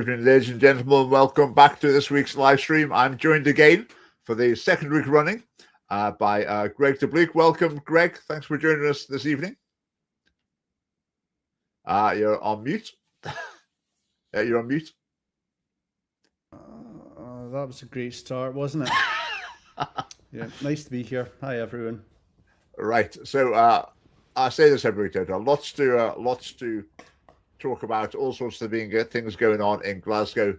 evening, ladies and gentlemen. Welcome back to this week's live stream. I'm joined again for the second week running by Greg de Bleek. Welcome, Greg. Thanks for joining us this evening. You're on mute. You're on mute. That was a great start, wasn't it? Yeah, nice to be here. Hi, everyone. Right. So I say this every week, lots to talk about, all sorts of things going on in Glasgow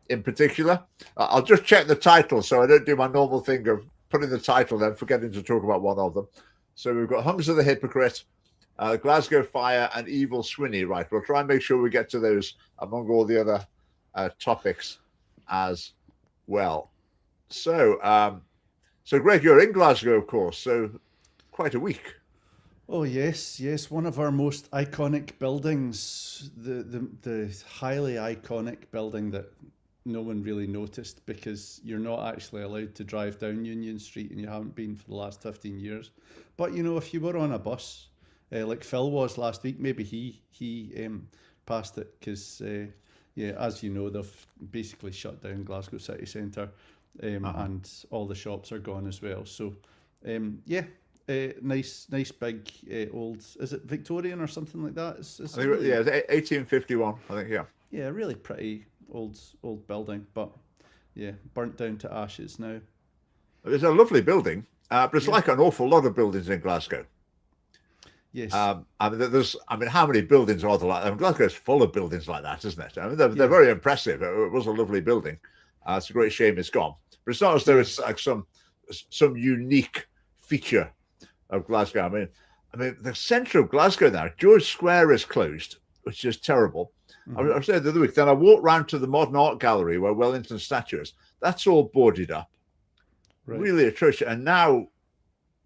in particular. I'll just check the title so I don't do my normal thing of putting the title then forgetting to talk about one of them. So we've got Humza the Hypocrite, Glasgow Fire, and Evil Swinney. Right, we'll try and make sure we get to those among all the other topics as well. So Greg, you're in Glasgow, of course, so quite a week. Oh yes, one of our most iconic buildings, the highly iconic building that no one really noticed because you're not actually allowed to drive down Union Street and you haven't been for the last 15 years. But you know, if you were on a bus, like Phil was last week, maybe he passed it because as you know, they've basically shut down Glasgow city centre and all the shops are gone as well. So nice big old, is it Victorian or something like that? It's really, it's 1851, I think, yeah. Yeah, really pretty old building, but yeah, burnt down to ashes now. It's a lovely building, but it's like an awful lot of buildings in Glasgow. Yes. How many buildings are there like that? I mean, Glasgow's full of buildings like that, isn't it? I mean, they're very impressive. It was a lovely building. It's a great shame it's gone. But it's not as though it's like some unique feature of Glasgow. I mean, the centre of Glasgow now, George Square is closed, which is terrible. I was there the other week. Then I walked round to the Modern Art Gallery where Wellington's statue is. That's all boarded up. Right. Really atrocious. And now,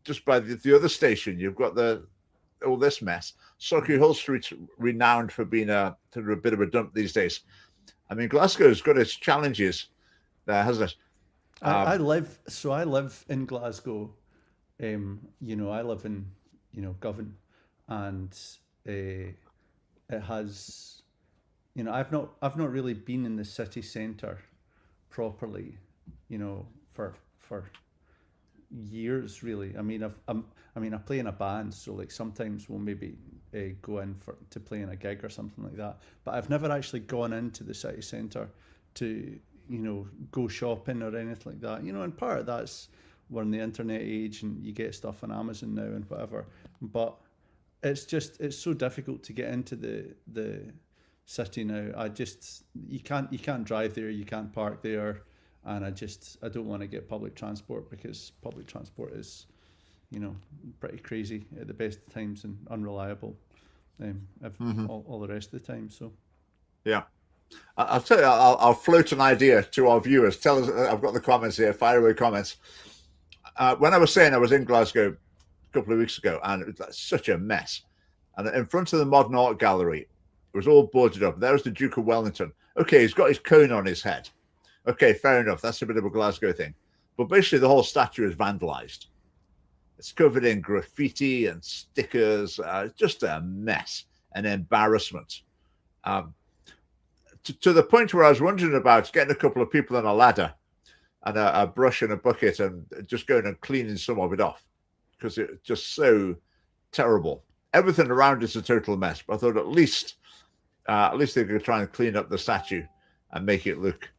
just by the other station, you've got all this mess. Socky Hill Street's renowned for being a bit of a dump these days. I mean, Glasgow's got its challenges there, hasn't it? I live in Glasgow. I live in Govan, and it has, I've not really been in the city centre properly, for years really. I mean, I play in a band, so like sometimes we'll maybe go in to play in a gig or something like that. But I've never actually gone into the city centre to go shopping or anything like that. And part of that's we're in the internet age and you get stuff on Amazon now and whatever. But it's so difficult to get into the city now. You can't drive there, you can't park there, and I don't want to get public transport because public transport is pretty crazy at the best of times and unreliable all the rest of the time. So yeah, I'll tell you, I'll float an idea to our viewers. Tell us, I've got the comments here, fire away comments. When I was saying I was in Glasgow a couple of weeks ago and it was such a mess, and in front of the Modern Art Gallery it was all boarded up. There was the Duke of Wellington. Okay, he's got his cone on his head. Okay, fair enough, that's a bit of a Glasgow thing, but basically the whole statue is vandalized. It's covered in graffiti and stickers. Just a mess, an embarrassment. To the point where I was wondering about getting a couple of people on a ladder and a brush and a bucket and just going and cleaning some of it off because it's just so terrible. Everything around is a total mess. But I thought at least they could try and clean up the statue and make it look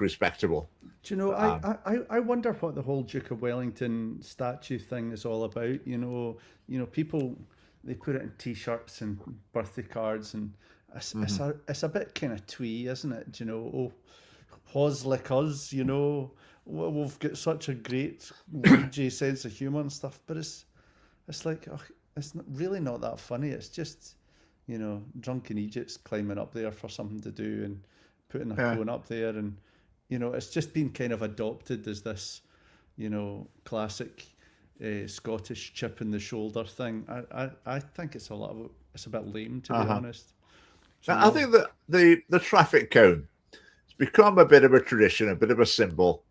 respectable. Do you know, I wonder what the whole Duke of Wellington statue thing is all about. People, they put it in T-shirts and birthday cards, and it's a bit kind of twee, isn't it? Hos like us, we've got such a great wagey sense of humour and stuff, but it's like, it's really not that funny. It's just, drunken Egypts climbing up there for something to do and putting a cone up there, and it's just been kind of adopted as this, classic Scottish chip in the shoulder thing. I think it's a bit lame, to be honest. So I think that the traffic cone has become a bit of a tradition, a bit of a symbol.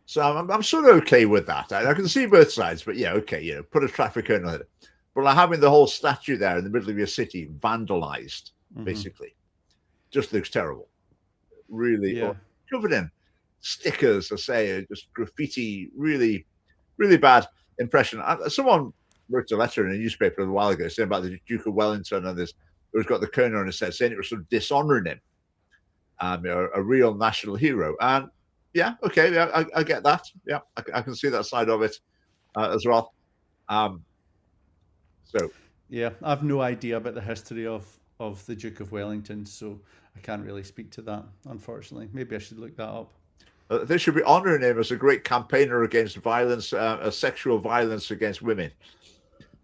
So I'm sort of okay with that. I can see both sides, but yeah, okay, put a traffic cone on it. But like having the whole statue there in the middle of your city vandalized, basically, just looks terrible. really Yeah. covered in stickers, I say, just graffiti, really, really bad impression. Someone wrote a letter in a newspaper a while ago saying about the Duke of Wellington and this, who's got the cone on his head, saying it was sort of dishonoring him, a real national hero. And yeah, okay, yeah, I get that. Yeah, I can see that side of it as well. So Yeah, I've no idea about the history of the Duke of Wellington, so I can't really speak to that, unfortunately. Maybe I should look that up. they should be honouring him as a great campaigner against violence, sexual violence against women.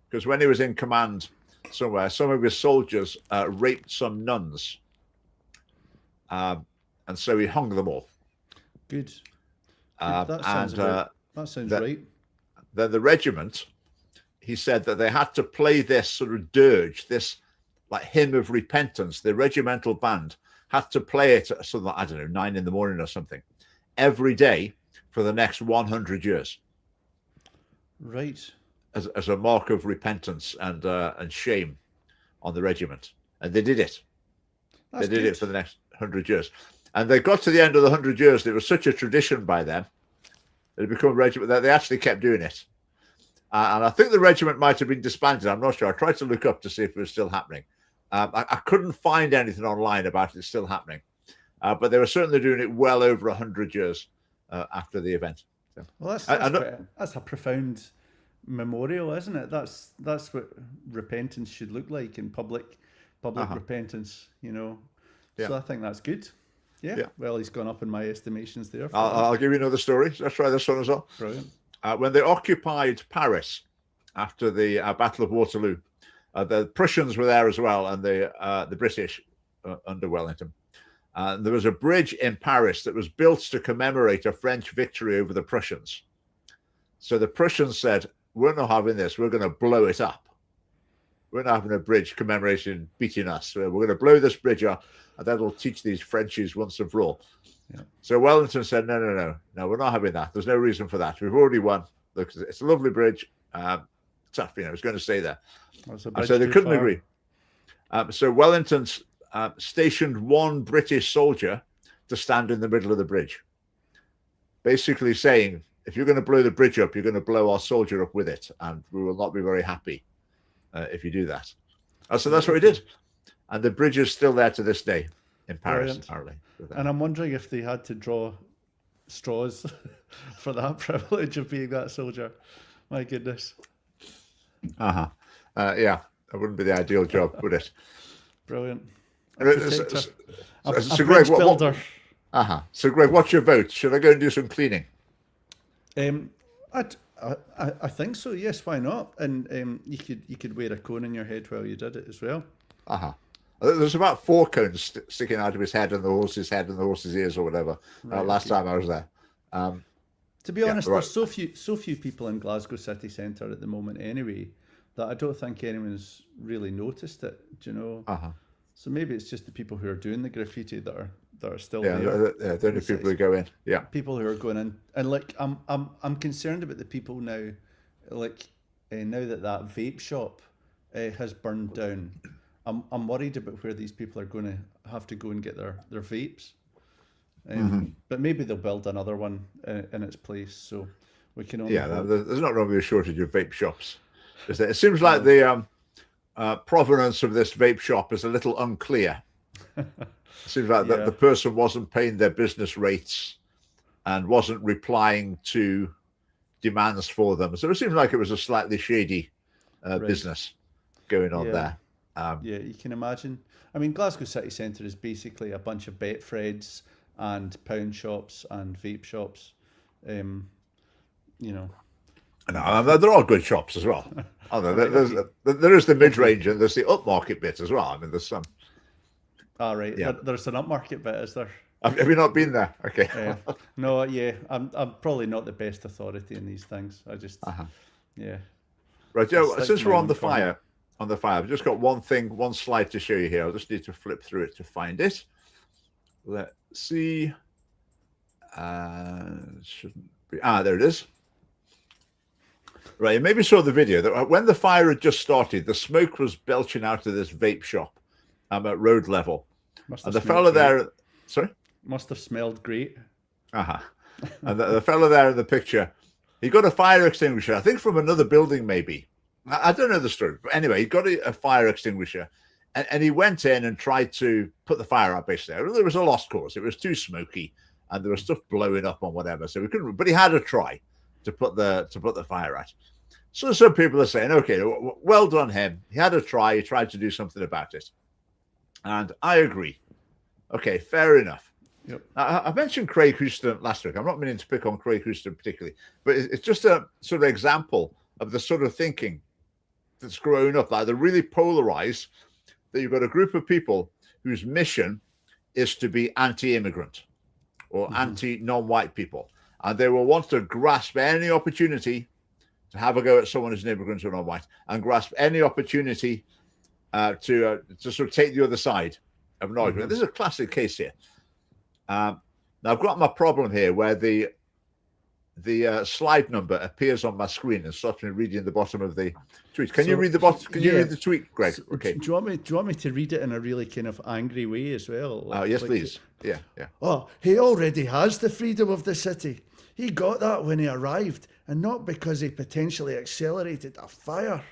Because when he was in command somewhere, some of his soldiers raped some nuns, and so he hung them all. Good. That sounds right. Then the regiment, he said that they had to play this sort of dirge, this like hymn of repentance. The regimental band had to play it at something like, I don't know, 9 in the morning or something, every day for the next 100 years. Right. As a mark of repentance and shame on the regiment. And they did it. They did it for the next 100 years. And they got to the end of the 100 years. It was such a tradition by them. It had become a regiment that they actually kept doing it. And I think the regiment might have been disbanded. I'm not sure. I tried to look up to see if it was still happening. I couldn't find anything online about it still happening. But they were certainly doing it well over 100 years after the event. So, well, that's a profound memorial, isn't it? That's what repentance should look like, in public repentance, you know. Yeah. So I think that's good. Yeah. Well, he's gone up in my estimations there. I'll give you another story. Let's try this one as well. Brilliant. When they occupied Paris after the Battle of Waterloo, the Prussians were there as well, and the British under Wellington. There was a bridge in Paris that was built to commemorate a French victory over the Prussians. So the Prussians said, we're not having this. We're going to blow it up. We're not having a bridge commemoration beating us. So we're going to blow this bridge up, and that'll teach these Frenchies once and for all. Yeah. So Wellington said, no, we're not having that. There's no reason for that. We've already won. Look, it's a lovely bridge. Tough, it's going to stay there. And so they couldn't agree. So Wellington stationed one British soldier to stand in the middle of the bridge, basically saying, if you're going to blow the bridge up, you're going to blow our soldier up with it, and we will not be very happy if you do that. So that's what he did. And the bridge is still there to this day in Paris, apparently. And I'm wondering if they had to draw straws for that privilege of being that soldier. My goodness. Yeah, that wouldn't be the ideal job, would it? Brilliant. So Greg, so Greg, what's your vote? Should I go and do some cleaning? I think so. Yes, why not? And you could wear a cone in your head while you did it as well. There's about 4 cones sticking out of his head and the horse's head and the horse's ears or whatever. Last time I was there. To be honest, there's so few people in Glasgow city centre at the moment anyway that I don't think anyone's really noticed it. Do you know? So maybe it's just the people who are doing the graffiti that are still there. The only people who go in. Yeah, people who are going in, and like I'm concerned about the people now. Like now that vape shop has burned down, I'm worried about where these people are going to have to go and get their vapes. But maybe they'll build another one in its place, so we can only hope. There's not really a shortage of vape shops. It seems like the provenance of this vape shop is a little unclear. It seems like the person wasn't paying their business rates and wasn't replying to demands for them. So it seems like it was a slightly shady business going on there. You can imagine. I mean, Glasgow city centre is basically a bunch of Betfreds and pound shops and vape shops. You know. No, there are good shops as well. There is the mid-range and there's the upmarket bit as well. I mean, there's some. Right. Yeah. There's an upmarket bit, is there? Have you not been there? Okay. No, I'm probably not the best authority in these things. I just, Right, Joe. Since we're on the fire, I've just got one slide to show you here. I just need to flip through it to find it. Let's see. Shouldn't be. There it is. Right, you maybe saw the video that when the fire had just started, the smoke was belching out of this vape shop at road level. And the fellow there, sorry? must have smelled great. Uh-huh. And the fellow there in the picture, he got a fire extinguisher, I think from another building, maybe. I don't know the story. But anyway, he got a fire extinguisher and he went in and tried to put the fire out, basically. There was a lost cause. It was too smoky and there was stuff blowing up on whatever. So we couldn't, but he had a try to put the fire out. So some people are saying, okay, well done him. He had a try. He tried to do something about it. And I agree. Okay, fair enough. Yep. I mentioned Craig Houston last week. I'm not meaning to pick on Craig Houston particularly, but it's just a sort of example of the sort of thinking that's growing up. Like they're really polarized, that you've got a group of people whose mission is to be anti-immigrant or anti-non-white people. And they will want to grasp any opportunity to have a go at someone who's an immigrant or non-white, and grasp any opportunity to sort of take the other side of an argument. This is a classic case here. Now I've got my problem here where the slide number appears on my screen and stops me reading the bottom of the tweet. Can you read the bottom? Can you read the tweet, Greg? Okay. Do you want me to read it in a really kind of angry way as well? Yes, please. Yeah. Oh, he already has the freedom of the city. He got that when he arrived, and not because he potentially accelerated a fire.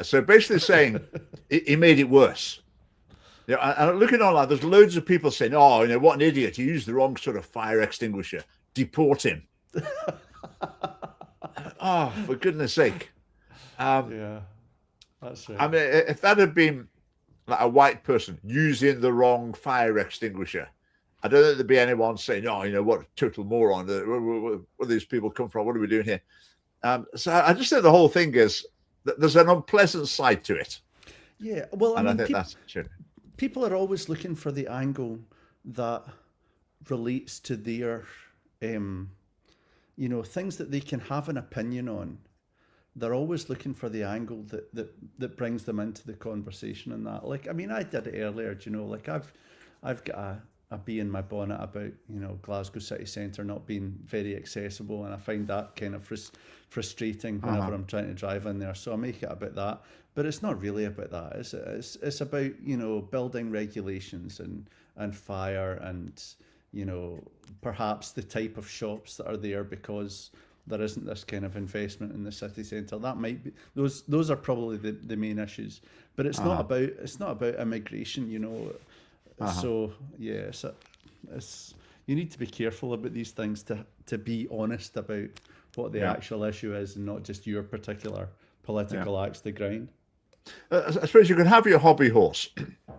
So basically saying he made it worse. And looking online, there's loads of people saying, "Oh, what an idiot! He used the wrong sort of fire extinguisher. Deport him." Oh, for goodness sake! Yeah, that's right. I mean, if that had been like a white person using the wrong fire extinguisher, I don't think there'd be anyone saying, "Oh, what a total moron! Where do these people come from? What are we doing here?" So I just think the whole thing is that there's an unpleasant side to it. Yeah, well, I think that's true. People are always looking for the angle that relates to their, things that they can have an opinion on. They're always looking for the angle that brings them into the conversation and that. Like, I mean, I did it earlier, like I've got a bee in my bonnet about, Glasgow city centre not being very accessible. And I find that kind of frustrating whenever I'm trying to drive in there. So I make it about that. But it's not really about that, is it? It's about, building regulations and fire and, perhaps the type of shops that are there because there isn't this kind of investment in the city centre. That might be those are probably the main issues. But it's not about immigration, So yeah, it's you need to be careful about these things to be honest about what the actual issue is and not just your particular political axe to grind. I suppose you can have your hobby horse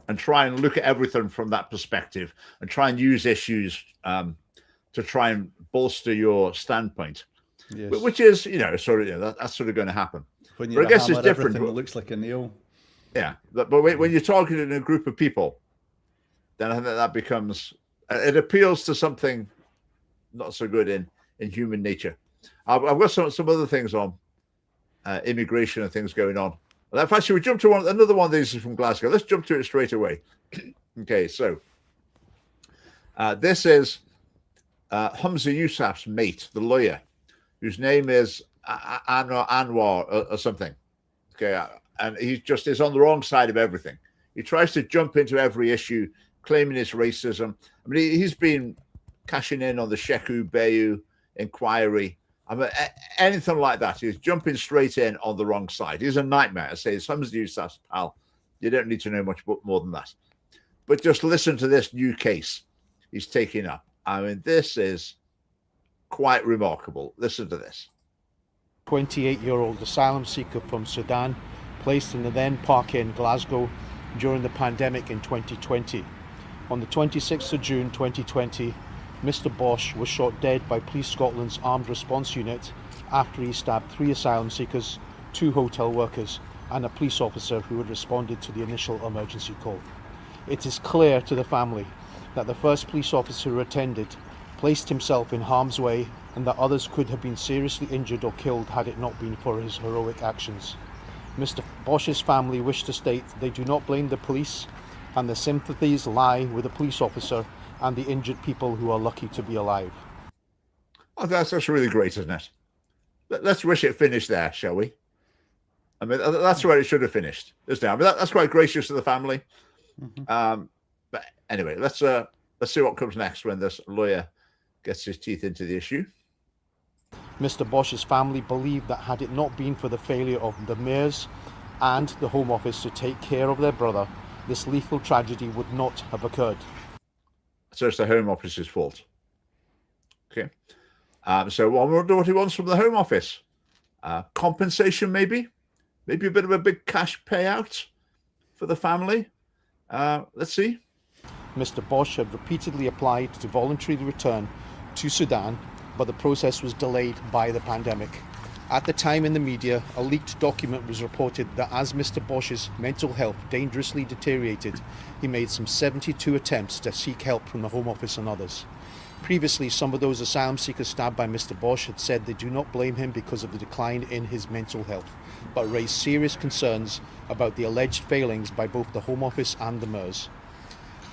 and try and look at everything from that perspective and try and use issues to try and bolster your standpoint, which is, that's sort of going to happen. When you're but I guess it's different. It looks like a nail. Yeah, but when you're talking in a group of people, then I think that becomes, it appeals to something not so good in human nature. I've got some other things on immigration and things going on. In fact, should we jump to another one of these is from Glasgow? Let's jump to it straight away. Okay, so this is Humza Yousaf's mate, the lawyer, whose name is Anwar or something. Okay, and he just is on the wrong side of everything. He tries to jump into every issue, claiming it's racism. I mean, he's been cashing in on the Sheku Bayu inquiry. I mean, anything like that. He's jumping straight in on the wrong side. He's a nightmare. I say, Humza Yousaf's pal. You don't need to know much more than that. But just listen to this new case he's taking up. I mean, this is quite remarkable. Listen to this. 28-year-old asylum seeker from Sudan, placed in the then park in Glasgow during the pandemic in 2020. On the 26th of June 2020, Mr. Bosch was shot dead by Police Scotland's Armed Response Unit after he stabbed 3 asylum seekers, 2 hotel workers and a police officer who had responded to the initial emergency call. It is clear to the family that the first police officer who attended placed himself in harm's way and that others could have been seriously injured or killed had it not been for his heroic actions. Mr. Bosch's family wish to state they do not blame the police and their sympathies lie with the police officer and the injured people who are lucky to be alive. Oh, that's really great, isn't it? Let's wish it finished there, shall we? I mean, that's where it should have finished, isn't it? I mean, that's quite gracious to the family. But anyway, let's let's see what comes next when this lawyer gets his teeth into the issue. Mr. Bosch's family believed that had it not been for the failure of the mayors and the Home Office to take care of their brother, this lethal tragedy would not have occurred. So it's the Home Office's fault. Okay. So I wonder what he wants from the Home Office. Compensation, maybe a bit of a big cash payout for the family. Let's see. Mr. Bosch had repeatedly applied to voluntarily return to Sudan, but the process was delayed by the pandemic. At the time in the media, a leaked document was reported that as Mr. Bosch's mental health dangerously deteriorated, he made some 72 attempts to seek help from the Home Office and others. Previously, some of those asylum seekers stabbed by Mr. Bosch had said they do not blame him because of the decline in his mental health, but raised serious concerns about the alleged failings by both the Home Office and the mayors.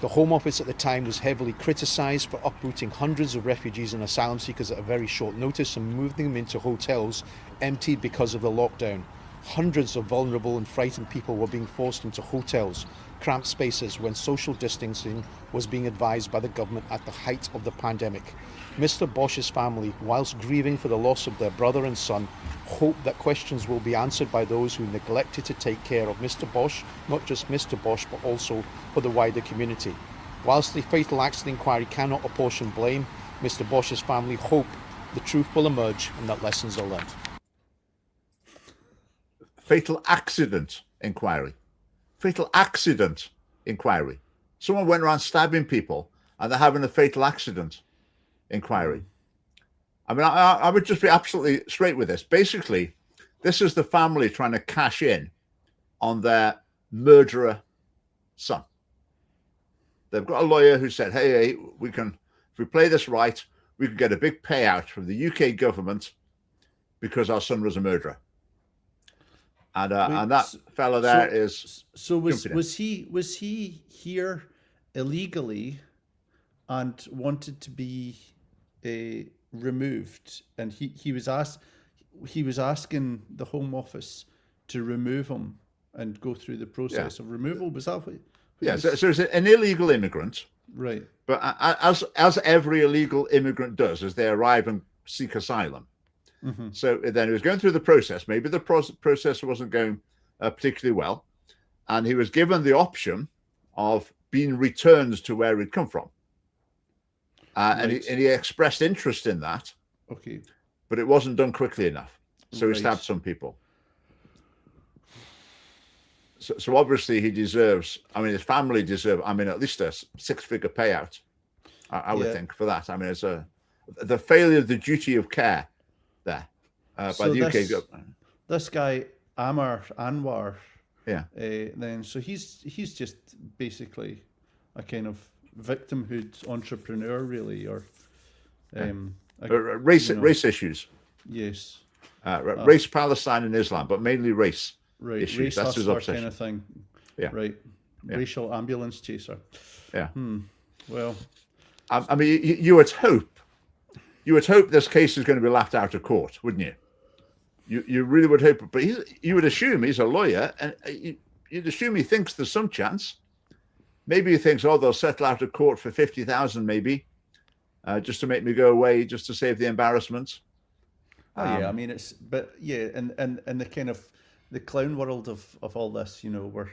The Home Office at the time was heavily criticised for uprooting hundreds of refugees and asylum seekers at a very short notice and moving them into hotels emptied because of the lockdown. Hundreds of vulnerable and frightened people were being forced into hotels, cramped spaces when social distancing was being advised by the government at the height of the pandemic. Mr. Bosch's family, whilst grieving for the loss of their brother and son, hope that questions will be answered by those who neglected to take care of Mr. Bosch, not just Mr. Bosch, but also for the wider community. Whilst the fatal accident inquiry cannot apportion blame, Mr. Bosch's family hope the truth will emerge and that lessons are learned. Fatal accident inquiry. Fatal accident inquiry. Someone went around stabbing people and they're having a fatal accident inquiry. I mean, I would just be absolutely straight with this. Basically, this is the family trying to cash in on their murderer son. They've got a lawyer who said, hey, we can, if we play this right, we can get a big payout from the UK government because our son was a murderer. And that fella there is. So was he here illegally and wanted to be removed, and he was asking the Home Office to remove him and go through the process of removal. Was that what? Yeah. So it's an illegal immigrant, right? But as every illegal immigrant does, as they arrive and seek asylum. Mm-hmm. So then he was going through the process. Maybe the process wasn't going particularly well, and he was given the option of being returned to where he'd come from. And he expressed interest in that. Okay. But it wasn't done quickly enough. So he stabbed some people. So obviously he deserves, I mean, his family deserve, I mean, at least a six-figure payout, I would think, for that. I mean, it's the failure of the duty of care there by the UK government. This guy, Anwar, then so he's just basically a kind of victimhood entrepreneur, really, or race issues. Yes, race, Palestine, and Islam, but mainly race issues. Race That's his obsession, kind of thing. Yeah, right. Racial ambulance chaser. Yeah. Well, I mean, you would hope this case is going to be laughed out of court, wouldn't you? You really would hope, but you would assume he's a lawyer, and you'd assume he thinks there's some chance. Maybe he thinks, they'll settle out of court for 50,000, maybe, just to make me go away, just to save the embarrassment. I mean, and the kind of the clown world of all this, we're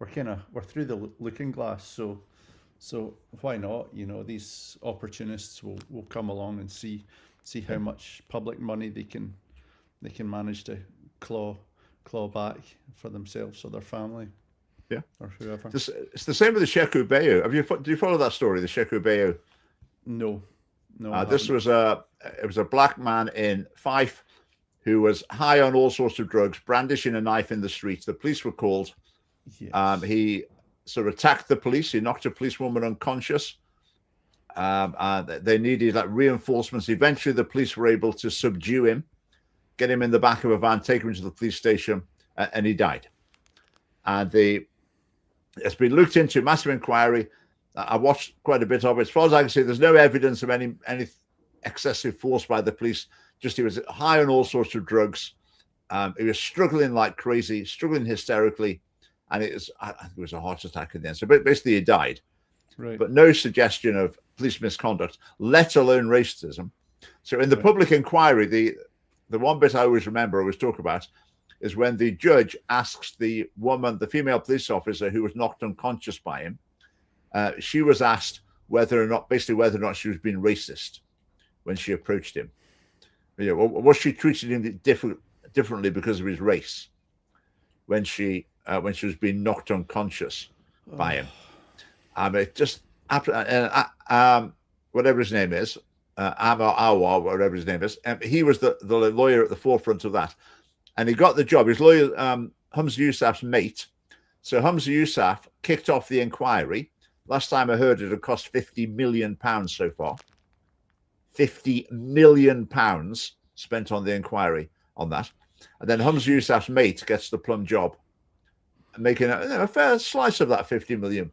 through the looking glass, so why not? These opportunists will come along and see how much public money they can manage to claw back for themselves or their family. Yeah, or whoever. It's the same with the Sheku Bayo. Do you follow that story, the Sheku Bayo? No. This was a black man in Fife who was high on all sorts of drugs, brandishing a knife in the street. The police were called. Yes. He sort of attacked the police. He knocked a policewoman unconscious. They needed reinforcements. Eventually, the police were able to subdue him, get him in the back of a van, take him to the police station, and he died. And it's been looked into, massive inquiry. I watched quite a bit of it. As far as I can see, there's no evidence of any excessive force by the police. Just he was high on all sorts of drugs. He was struggling like crazy, struggling hysterically, and I think it was a heart attack in the end. So basically, he died. Right. but no suggestion of police misconduct, let alone racism. So in the public inquiry, the one bit I always remember, always talk about, is when the judge asks the woman, the female police officer who was knocked unconscious by him, she was asked whether or not she was being racist when she approached him. You know, was she treated him differently because of his race when she was being knocked unconscious by him? It just whatever his name is, Awa, whatever his name is, he was the lawyer at the forefront of that, and he got the job. His lawyer, Humza Yousaf's mate. So Humza Yousaf kicked off the inquiry. Last time I heard, it had cost £50 million so far. £50 million spent on the inquiry on that, and then Humza Yousaf's mate gets the plum job, making a fair slice of that £50 million.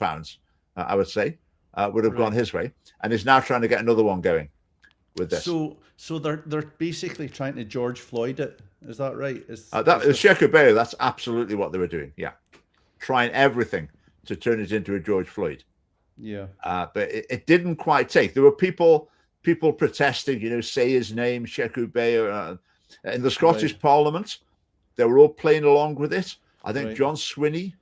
I would say would have gone his way, and is now trying to get another one going with this. So they're basically trying to George Floyd it. Is that right? Sheku Bayo, that's absolutely what they were doing. Yeah, trying everything to turn it into a George Floyd. Yeah, but it didn't quite take. There were people protesting, you know, say his name, Sheku Bayo. In the Scottish Parliament, they were all playing along with it. I think John Swinney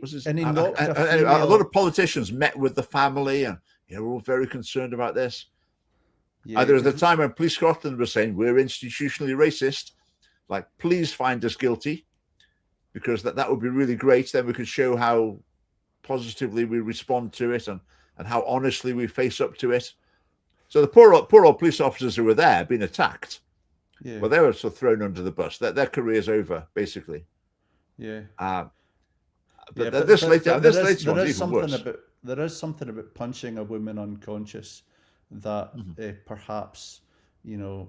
was his. And he knocked a lot of politicians met with the family, and you know, we're all very concerned about this. Yeah, there was a time when Police Scotland was saying we're institutionally racist, like please find us guilty, because that would be really great. Then we could show how positively we respond to it and how honestly we face up to it. So the poor old police officers who were there being attacked, well, they were sort of thrown under the bus. Their career's over, basically. Yeah. But this latest one's even worse. There is something about punching a woman unconscious that perhaps, you know,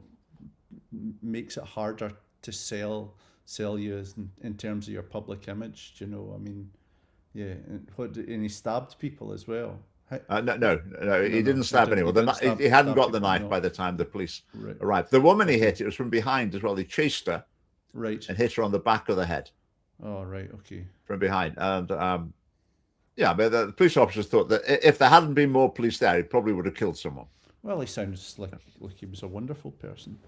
makes it harder to sell you as in terms of your public image. Do you know? I mean, yeah. And he stabbed people as well. No, he didn't stab anyone. He hadn't got the knife by the time the police arrived. The woman he hit, it was from behind as well. He chased her, and hit her on the back of the head. Oh, right, okay. From behind, and but the police officers thought that if there hadn't been more police there, he probably would have killed someone. Well, he sounds like he was a wonderful person.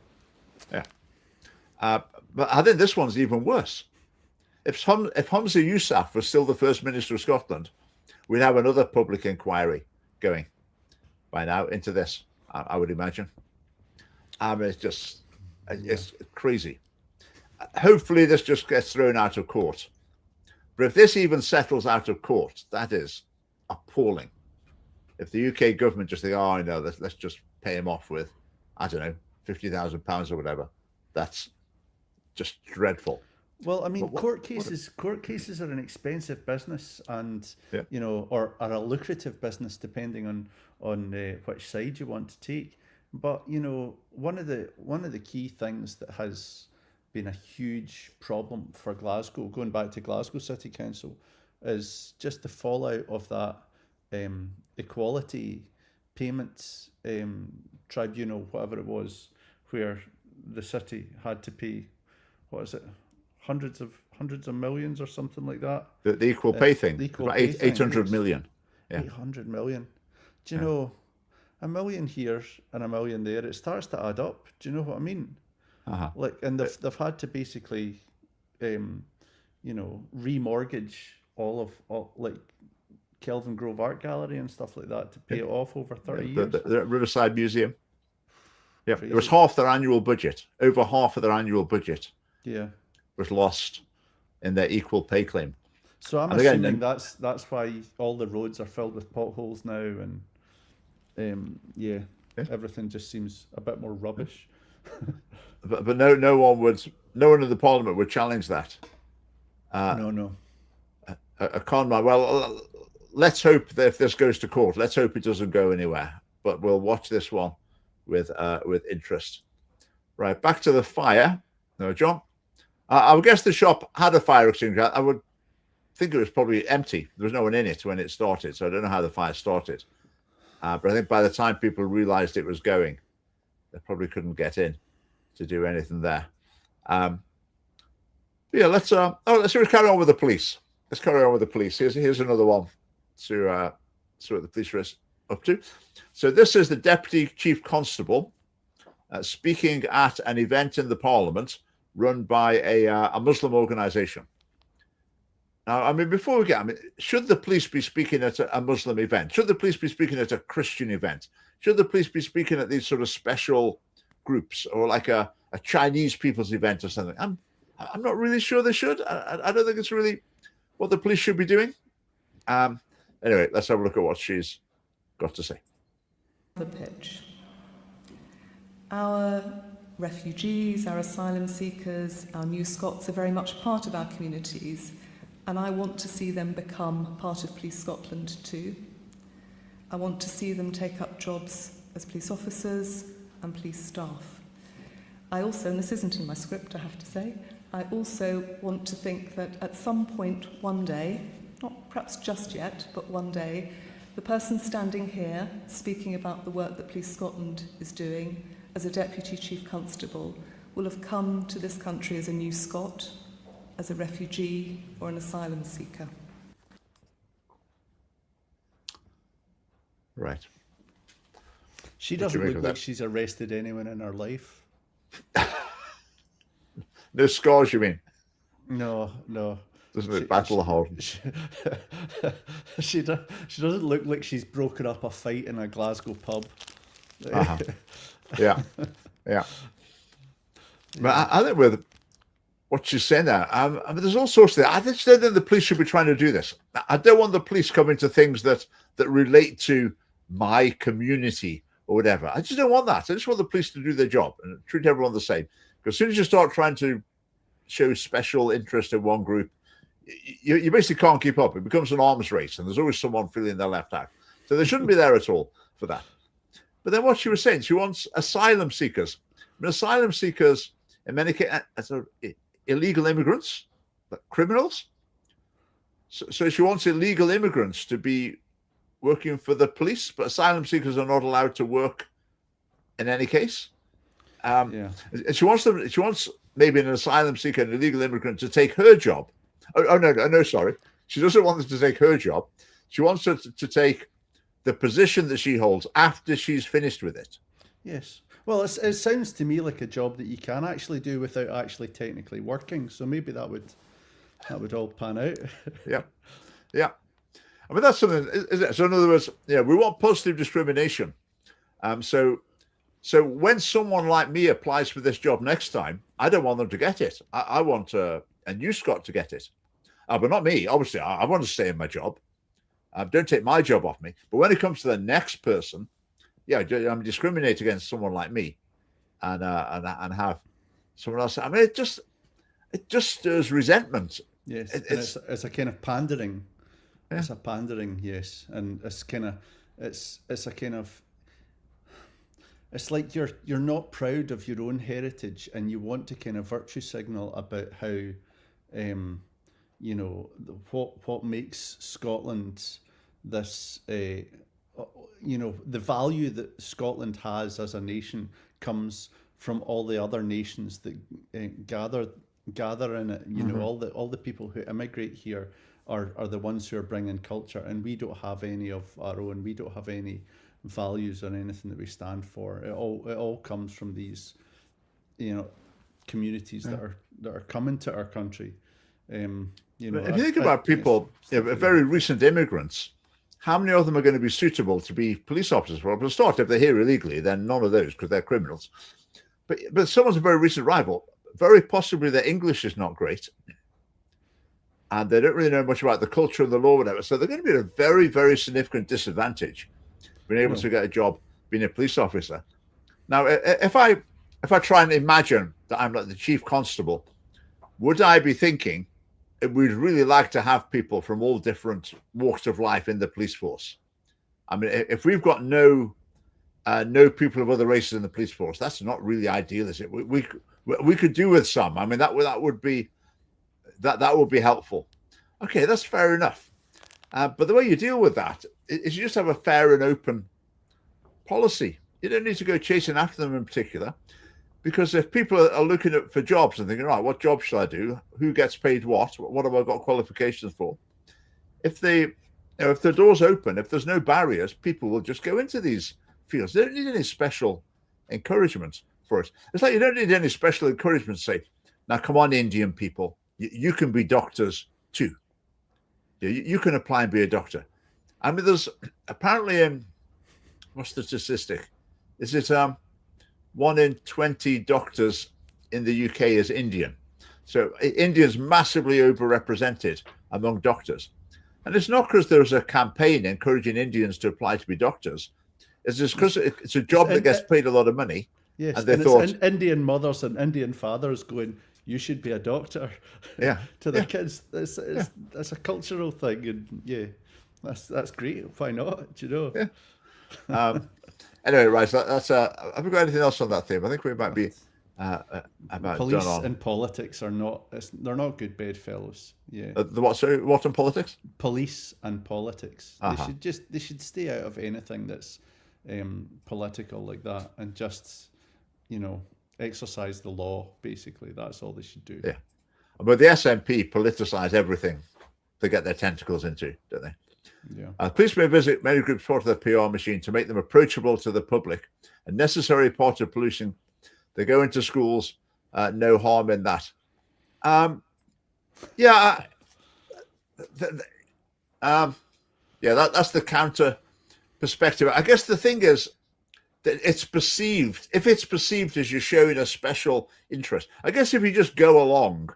Yeah, but I think this one's even worse. If Humza Yousaf was still the First Minister of Scotland, we'd have another public inquiry going by now into this, I would imagine. It's crazy. Hopefully this just gets thrown out of court. But if this even settles out of court, that is appalling. If the UK government just think, oh, no, let's just pay him off with, I don't know, £50,000 or whatever, that's just dreadful. Well, I mean, court cases are an expensive business, and you know, or a lucrative business depending on which side you want to take. But you know, one of the key things that has been a huge problem for Glasgow, going back to Glasgow City Council, is just the fallout of that equality payments tribunal, whatever it was, where the city had to pay, what is it, hundreds of millions or something like that. The equal pay thing. The equal pay 800 million. Yeah. 800 million. Do you know, a million here and a million there, it starts to add up. Do you know what I mean? Like, and they've had to basically, you know, remortgage all like Kelvin Grove Art Gallery and stuff like that to pay it off over 30 years. The Riverside Museum. Yeah, it was half their annual budget. Over half of their annual budget. Yeah. Was lost in their equal pay claim. So I'm assuming that's why all the roads are filled with potholes now, and everything just seems a bit more rubbish. But no one in the Parliament would challenge that. No. A con man. Well, let's hope that if this goes to court, let's hope it doesn't go anywhere. But we'll watch this one with interest. Right, back to the fire. No, John. I would guess the shop had a fire extinguisher. I would think it was probably empty. There was no one in it when it started, so I don't know how the fire started. But I think by the time people realised it was going, they probably couldn't get in to do anything there. Let's carry on with the police. Let's carry on with the police. Here's another one to see what the police are up to. So this is the Deputy Chief Constable speaking at an event in the Parliament run by a Muslim organisation. Now, I mean, before we get, should the police be speaking at a Muslim event? Should the police be speaking at a Christian event? Should the police be speaking at these sort of special groups, or like a Chinese people's event or something? I'm not really sure they should. I don't think it's really what the police should be doing. Anyway, let's have a look at what she's got to say. The pitch. Our refugees, our asylum seekers, our new Scots are very much part of our communities, and I want to see them become part of Police Scotland too. I want to see them take up jobs as police officers and police staff. I also, and this isn't in my script, I have to say, I also want to think that at some point one day, not perhaps just yet, but one day, the person standing here speaking about the work that Police Scotland is doing as a Deputy Chief Constable will have come to this country as a new Scot, as a refugee or an asylum seeker. Right. She doesn't look like she's arrested anyone in her life. No scars, you mean? No. Doesn't it battle hard? She doesn't look like she's broken up a fight in a Glasgow pub. Uh-huh. Yeah. But I think with what she's saying there, there's all sorts of things. I just don't think the police should be trying to do this. I don't want the police coming to things that relate to my community or whatever. I just don't want that. I just want the police to do their job and treat everyone the same. Because as soon as you start trying to show special interest in one group, you basically can't keep up. It becomes an arms race, and there's always someone feeling they're left out. So they shouldn't be there at all for that. But then what she was saying, she wants asylum seekers. Asylum seekers, in many cases, illegal immigrants, criminals. So she wants illegal immigrants to be working for the police, but asylum seekers are not allowed to work in any case. And she wants maybe an asylum seeker, an illegal immigrant, to take her job. No, sorry. She doesn't want them to take her job. She wants her to take the position that she holds after she's finished with it. Yes. Well, it sounds to me like a job that you can actually do without actually technically working. So maybe that would all pan out. Yeah. I mean, that's something, isn't it? So in other words, we want positive discrimination. So when someone like me applies for this job next time, I don't want them to get it. I want a new Scot to get it. But not me. Obviously, I want to stay in my job. Don't take my job off me. But when it comes to the next person, I'm discriminating against someone like me, and have someone else. I mean, it just stirs resentment. Yes, it's a kind of pandering. Yeah. It's a pandering, yes, and it's it's like you're not proud of your own heritage, and you want to kind of virtue signal about how, what makes Scotland this. The value that Scotland has as a nation comes from all the other nations that gather in it. All the people who immigrate here are the ones who are bringing culture, and we don't have any of our own. We don't have any values or anything that we stand for. It all comes from these, communities that are coming to our country. If you think about people, very recent immigrants. How many of them are going to be suitable to be police officers? Well, for a start, if they're here illegally, then none of those, because they're criminals. But someone's a very recent arrival. Very possibly their English is not great, and they don't really know much about the culture and the law, whatever. So they're going to be at a very, very significant disadvantage being able to get a job being a police officer. Now, if I try and imagine that I'm like the chief constable, would I be thinking, we'd really like to have people from all different walks of life in the police force? I mean, if we've got no people of other races in the police force, that's not really ideal, is it? We could do with some. I mean, that would be helpful. Okay, that's fair enough. But the way you deal with that is you just have a fair and open policy. You don't need to go chasing after them in particular. Because if people are looking for jobs and thinking, right, what job should I do? Who gets paid what? What have I got qualifications for? If they if the door's open, if there's no barriers, people will just go into these fields. They don't need any special encouragement for it. It's like you don't need any special encouragement to say, now come on, Indian people, you can be doctors too. You can apply and be a doctor. I mean, there's apparently, what's the statistic? Is it 1 in 20 doctors in the UK is Indian? So Indians massively overrepresented among doctors. And it's not because there's a campaign encouraging Indians to apply to be doctors. It's just because it's a job that gets paid a lot of money. Yes, and they thought it's Indian mothers and Indian fathers going, you should be a doctor. Yeah, to their kids. It's a cultural thing, and that's great. Why not? Do you know? Yeah. Anyway, right. So that's. Have we got anything else on that theme? I think we might be about Police done on. and politics are not. They're not good bedfellows. Yeah. The what? Sorry, what in politics? Police and politics. Uh-huh. They should stay out of anything that's political like that, and just exercise the law. Basically, that's all they should do. Yeah. But the SNP politicise everything they get their tentacles into, don't they? Yeah. Police may visit many groups part of the PR machine to make them approachable to the public, a necessary part of policing. They go into schools, no harm in that. That's the counter perspective. I guess the thing is that it's perceived, if it's perceived as you're showing a special interest, I guess if you just go along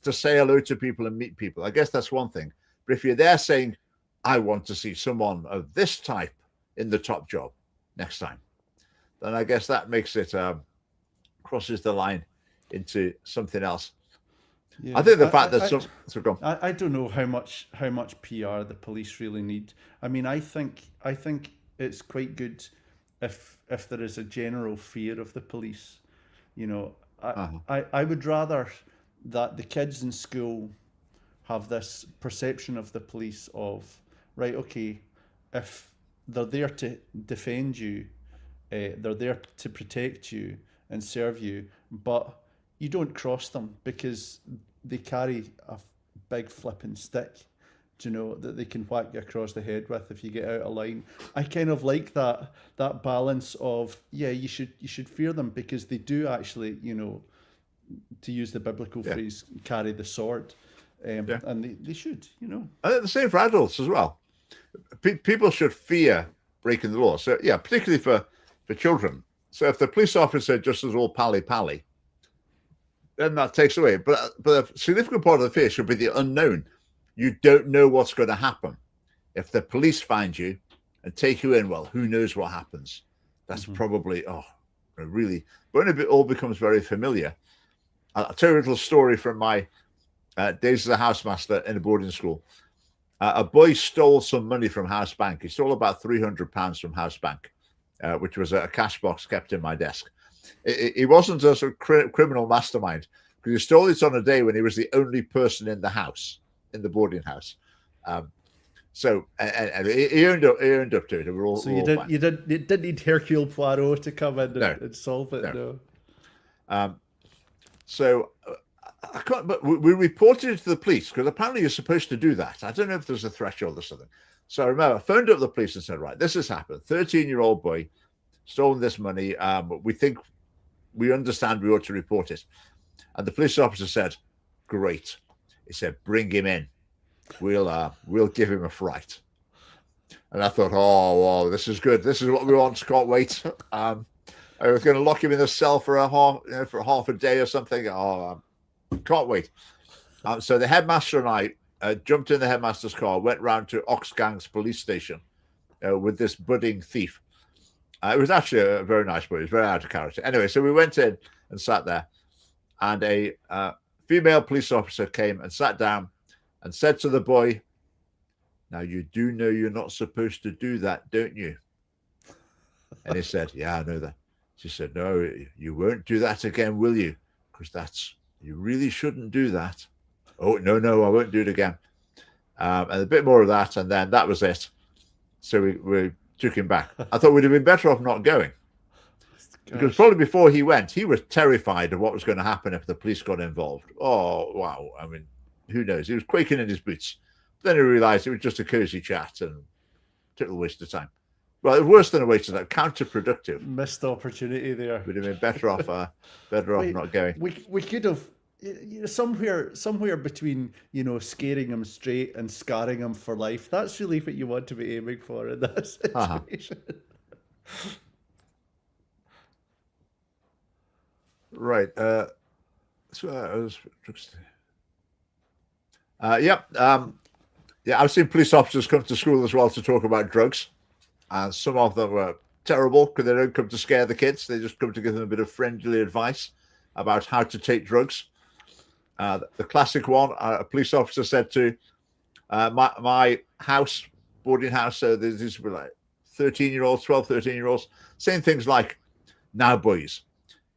to say hello to people and meet people, I guess that's one thing. But if you're there saying, I want to see someone of this type in the top job next time, then I guess that makes it crosses the line into something else. Yeah. I think the fact that I don't know how much PR the police really need. I mean, I think it's quite good if there is a general fear of the police. I would rather that the kids in school have this perception of the police of, right, okay, if they're there to defend you, they're there to protect you and serve you, but you don't cross them because they carry a big flipping stick, that they can whack you across the head with if you get out of line. I kind of like that balance of, you should fear them because they do actually, to use the biblical phrase, carry the sword. And they should, I think the same for adults as well. People should fear breaking the law. So, particularly for children. So if the police officer just is all pally, then that takes away. But a significant part of the fear should be the unknown. You don't know what's going to happen. If the police find you and take you in, well, who knows what happens? That's probably, really, when it all becomes very familiar. I'll tell you a little story from my days as a housemaster in a boarding school. A boy stole some money from House Bank. He stole about £300 from House Bank, which was a cash box kept in my desk. He wasn't a sort of criminal mastermind because he stole it on a day when he was the only person in the house, in the boarding house. So he owned up to it. We're all, so you didn't need Hercule Poirot to come in and solve it. No. So I can't. But we reported it to the police because apparently you're supposed to do that. I don't know if there's a threshold or something. So I remember I phoned up the police and said, right, this has happened. 13-year-old boy stolen this money. We understand we ought to report it. And the police officer said, great. He said, bring him in. We'll give him a fright. And I thought, oh, this is good. This is what we want. Can't wait. I was going to lock him in the cell for half a day or something. Can't wait. So the headmaster and I jumped in the headmaster's car, went round to Oxgang's police station with this budding thief. It was actually a very nice boy. He was very out of character. Anyway, so we went in and sat there, and a female police officer came and sat down and said to the boy, now you do know you're not supposed to do that, don't you? And he said, yeah, I know that. She said, no, you won't do that again, will you? Because you really shouldn't do that. Oh, no, I won't do it again. And a bit more of that, and then that was it. So we took him back. I thought we'd have been better off not going. Because probably before he went, he was terrified of what was going to happen if the police got involved. Oh, wow. I mean, who knows? He was quaking in his boots. then he realised it was just a cosy chat and total waste of time. Well, worse than a waste of time, counterproductive. Missed opportunity there. Would have been better off not going. We could have, you know, somewhere between, you know, scaring him straight and scarring him for life. That's really what you want to be aiming for in that situation. Right. I've seen police officers come to school as well to talk about drugs, and some of them were terrible because they don't come to scare the kids. They just come to give them a bit of friendly advice about how to take drugs. The classic one, a police officer said to my house, boarding house, so there's these like 13-year-olds, 12, 13-year-olds, saying things like, "Now, boys,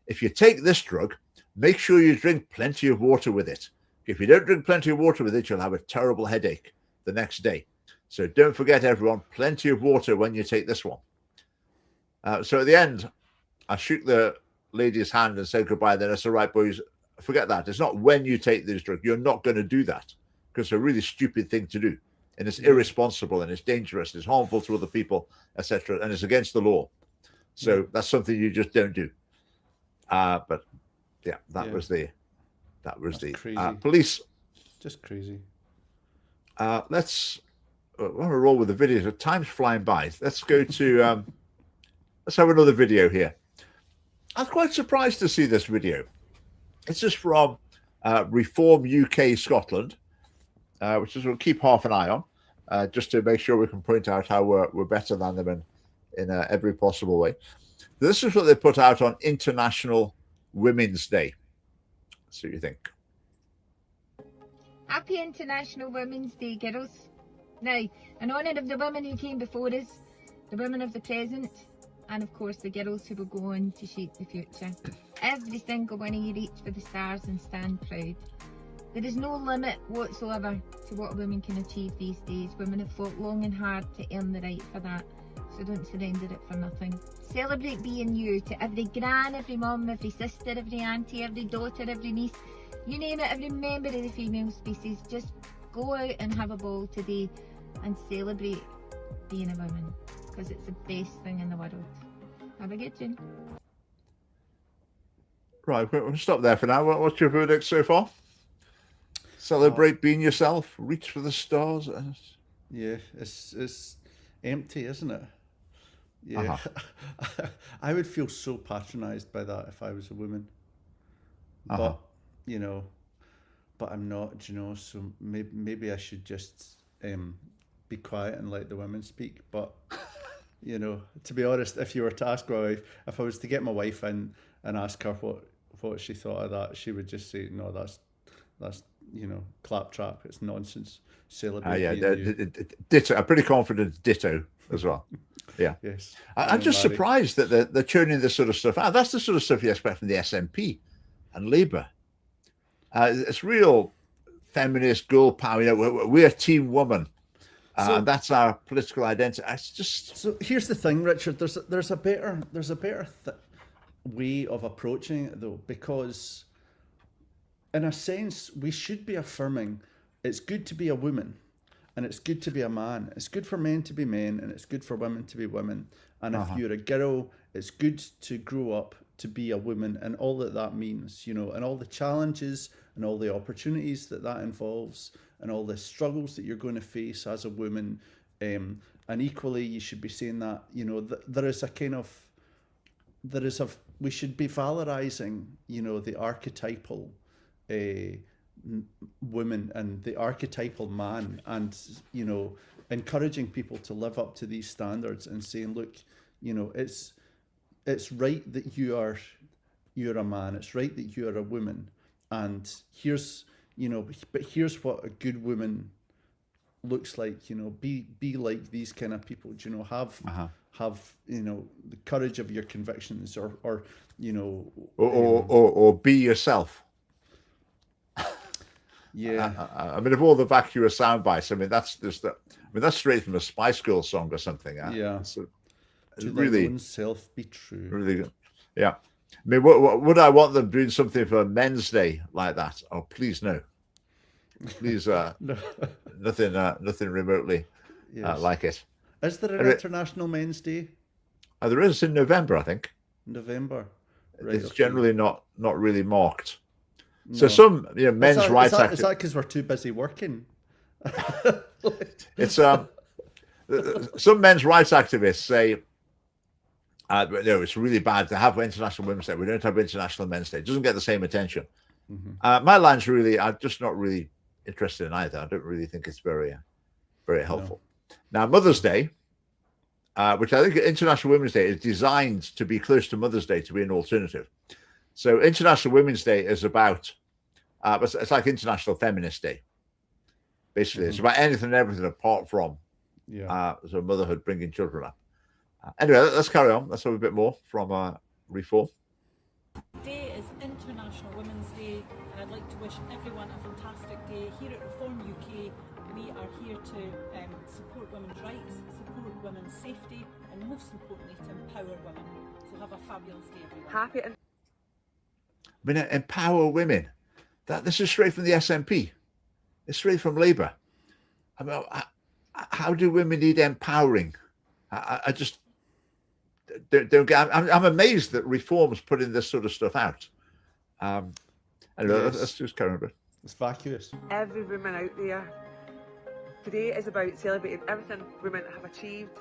if you take this drug, make sure you drink plenty of water with it. If you don't drink plenty of water with it, you'll have a terrible headache the next day. So don't forget, everyone, plenty of water when you take this one." So at the end, I shook the lady's hand and said goodbye. Then I said, "Right, boys, forget that. It's not when you take this drug. You're not going to do that because it's a really stupid thing to do. And it's irresponsible and it's dangerous. It's harmful to other people, etc. And it's against the law. So that's something you just don't do." But yeah, that was the police. Just crazy. Let's want to roll with the videos. The time's flying by. Let's go to let's have another video here. I was quite surprised to see this video. This is from Reform UK Scotland, which is we'll keep half an eye on, just to make sure we can point out how we're better than them in every possible way. This is what they put out on International Women's Day. See what you think. Happy International Women's Day, girls. Now, in honour of the women who came before us, the women of the present, and of course the girls who will go on to shape the future, every single one of you reach for the stars and stand proud. There is no limit whatsoever to what women can achieve these days. Women have fought long and hard to earn the right for that, so don't surrender it for nothing. Celebrate being you. To every gran, every mum, every sister, every auntie, every daughter, every niece, you name it, every member of the female species, just go out and have a ball today and celebrate being a woman, because it's the best thing in the world. Have a good tune. Right, we'll stop there for now. What's your verdict so far? Celebrate being yourself, reach for the stars. Yeah, it's empty, isn't it? Yeah. I would feel so patronized by that if I was a woman. But, you know, but I'm not, you know, so maybe I should just be quiet and let the women speak. But, you know, to be honest, if you were to ask my wife, if I was to get my wife in and ask her what she thought of that, she would just say, "No, that's you know, claptrap. It's nonsense. Celebrate." Ditto. I'm pretty confident ditto as well. Yeah. Yes. I'm just surprised that they're churning this sort of stuff out. That's the sort of stuff you expect from the SNP and Labour. It's real feminist girl power. You know, we're team woman. And that's our political identity. It's just. So here's the thing, Richard. There's a better way of approaching it, though, because in a sense we should be affirming it's good to be a woman and it's good to be a man. It's good for men to be men and it's good for women to be women. And if you're a girl, it's good to grow up to be a woman and all that means, you know, and all the challenges and all the opportunities that involves and all the struggles that you're going to face as a woman. And equally, you should be saying that, you know, we should be valorizing, you know, the archetypal woman and the archetypal man, and, you know, encouraging people to live up to these standards and saying, look, you know, it's right that you're a man, it's right that you're a woman, and here's what a good woman looks like, you know, be like these kind of people, you know, have you know, the courage of your convictions, or you know, or be yourself. Yeah. I mean, of all the vacuous sound bites, I mean, that's straight from a Spice Girls song or something. Yeah. So to really, their own self be true. Really good. Yeah. I mean, what would I want them doing something for Men's Day like that? Oh, please no. Please, No. nothing remotely Yes. like it. Is there an International Men's Day? There is in November, I think. November. Right, It's okay. generally not really marked. No. So some men's rights activists. Is that because we're too busy working? It's some men's rights activists say, no, it's really bad to have International Women's Day. We don't have International Men's Day. It doesn't get the same attention. My line's really, I'm just not really interested in either. I don't really think it's very helpful. Now, Mother's Day, which I think International Women's Day is designed to be close to Mother's Day, to be an alternative. So International Women's Day is about, it's like International Feminist Day. Basically, it's about anything and everything apart from so motherhood, bringing children up. Anyway, let's carry on. Let's have a bit more from Reform. Today is International Women's Day, and I'd like to wish everyone a fantastic day. Here at Reform UK, we are here to support women's rights, support women's safety, and most importantly, to empower women. So have a fabulous day, everyone. Happy. I mean, empower women. This is straight from the SNP. It's straight from Labour. I mean, how do women need empowering? I just don't get. I'm amazed that Reform's putting this sort of stuff out. Anyway, let's just carry on a bit. It's vacuous. Every woman out there. Today is about celebrating everything women have achieved.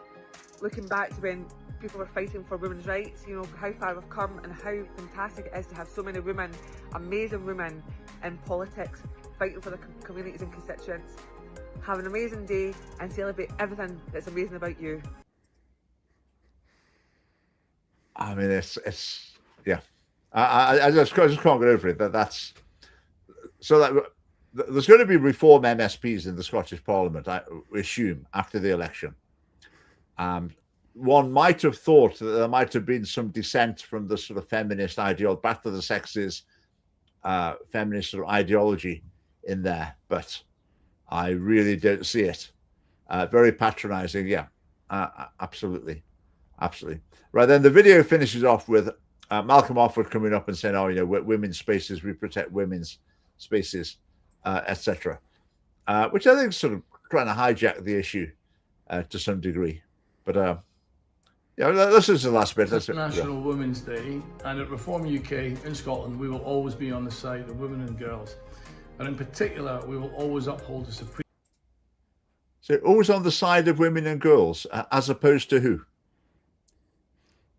Looking back to when people were fighting for women's rights, you know, how far we've come and how fantastic it is to have so many women, amazing women in politics, fighting for the communities and constituents. Have an amazing day and celebrate everything that's amazing about you. I mean, it's yeah. I just can't get over it. That's so that there's going to be Reform MSPs in the Scottish Parliament, I assume, after the election. One might have thought that there might have been some dissent from the sort of feminist ideology, back to the sexes, feminist sort of ideology in there, but I really don't see it. Very patronizing, yeah, absolutely. Right, then the video finishes off with Malcolm Offord coming up and saying, oh, you know, women's spaces, we protect women's spaces, etc. Which I think is sort of trying to hijack the issue to some degree. But yeah, this is the last bit. It's International Women's Day, and at Reform UK in Scotland, we will always be on the side of women and girls. And in particular, we will always uphold the supreme... So always on the side of women and girls, as opposed to who?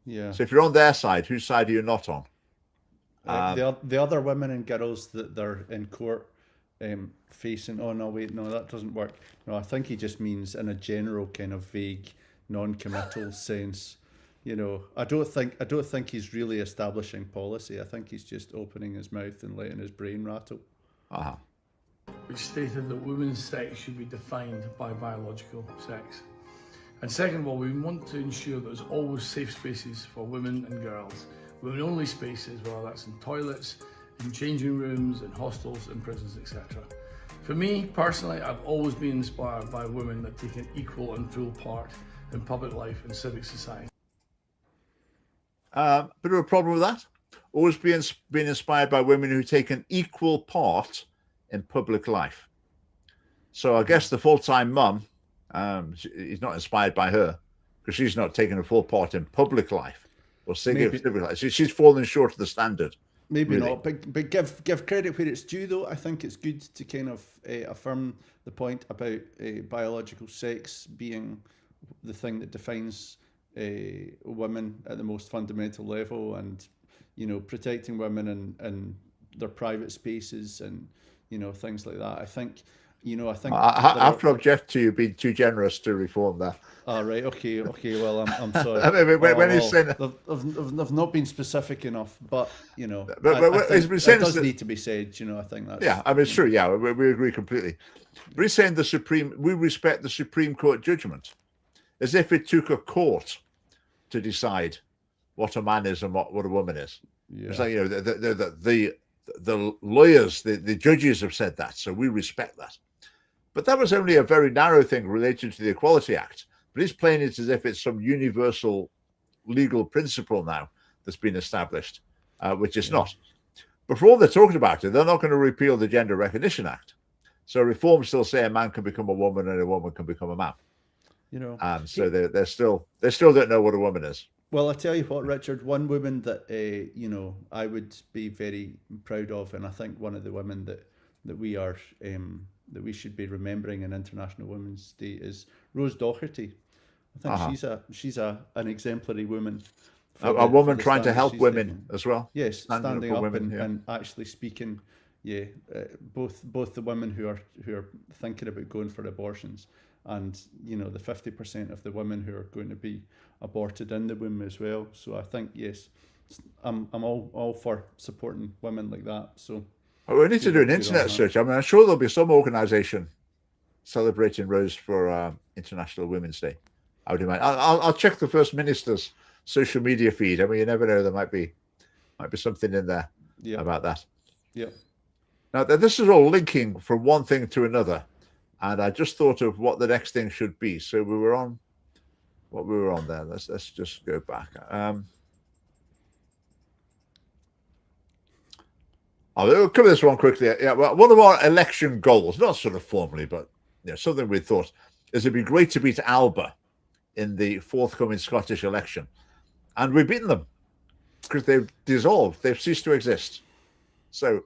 Yeah. So if you're on their side, whose side are you not on? The other women and girls that they're in court facing. Oh no, wait, no, that doesn't work. No, I think he just means in a general kind of vague, non-committal sense. You know, I don't think he's really establishing policy. I think he's just opening his mouth and letting his brain rattle. which stated that women's sex should be defined by biological sex. And second of all, we want to ensure that there's always safe spaces for women and girls. Women-only spaces, whether that's in toilets, in changing rooms, in hostels, in prisons, etc. For me, personally, I've always been inspired by women that take an equal and full part in public life and civic society. Bit of a problem with that. Always being inspired by women who take an equal part in public life. So I guess the full-time mum, he's not inspired by her because she's not taking a full part in public life or civic life. She's fallen short of the standard. Maybe really. not, but give credit where it's due, though. I think it's good to kind of affirm the point about biological sex being the thing that defines women at the most fundamental level, and protecting women and their private spaces and things like that. I think I have to object to you being too generous to reform that. Oh, right. Okay. Well, I'm sorry. I mean, when he's saying I've not been specific enough, but it does need to be said. I think that's I mean, it's true. Yeah, we agree completely. But he's saying we respect the Supreme Court judgment, as if it took a court to decide what a man is and what a woman is. Yeah. It's like the lawyers, the judges have said that, so we respect that. But that was only a very narrow thing related to the Equality Act. But he's playing it as if it's some universal legal principle now that's been established, which is not. But for all they're talking about it, they're not going to repeal the Gender Recognition Act. So reforms still say a man can become a woman and a woman can become a man. You know, So they still don't know what a woman is. well, I tell you what, Richard, one woman that I would be very proud of, and I think one of the women that we are that we should be remembering in International Women's Day is Rose Doherty. I think she's an exemplary woman. A woman trying to stand help she's women taken. as well. Yes, standing up women, and actually speaking. Yeah, both the women who are thinking about going for abortions, and the 50% of the women who are going to be aborted in the womb as well. So I think yes, I'm all for supporting women like that. So we need to do an internet search. I mean, I'm sure there'll be some organisation celebrating Rose for International Women's Day. I would imagine. I'll check the First Minister's social media feed. I mean, you never know, there might be something in there about that. Yeah. Now, this is all linking from one thing to another, and I just thought of what the next thing should be. So we were on what we were on there. Let's just go back. I'll cover this one quickly. Yeah, well, one of our election goals, not sort of formally, but something we thought, is it'd be great to beat Alba in the forthcoming Scottish election, and we've beaten them because they've dissolved, they've ceased to exist. So,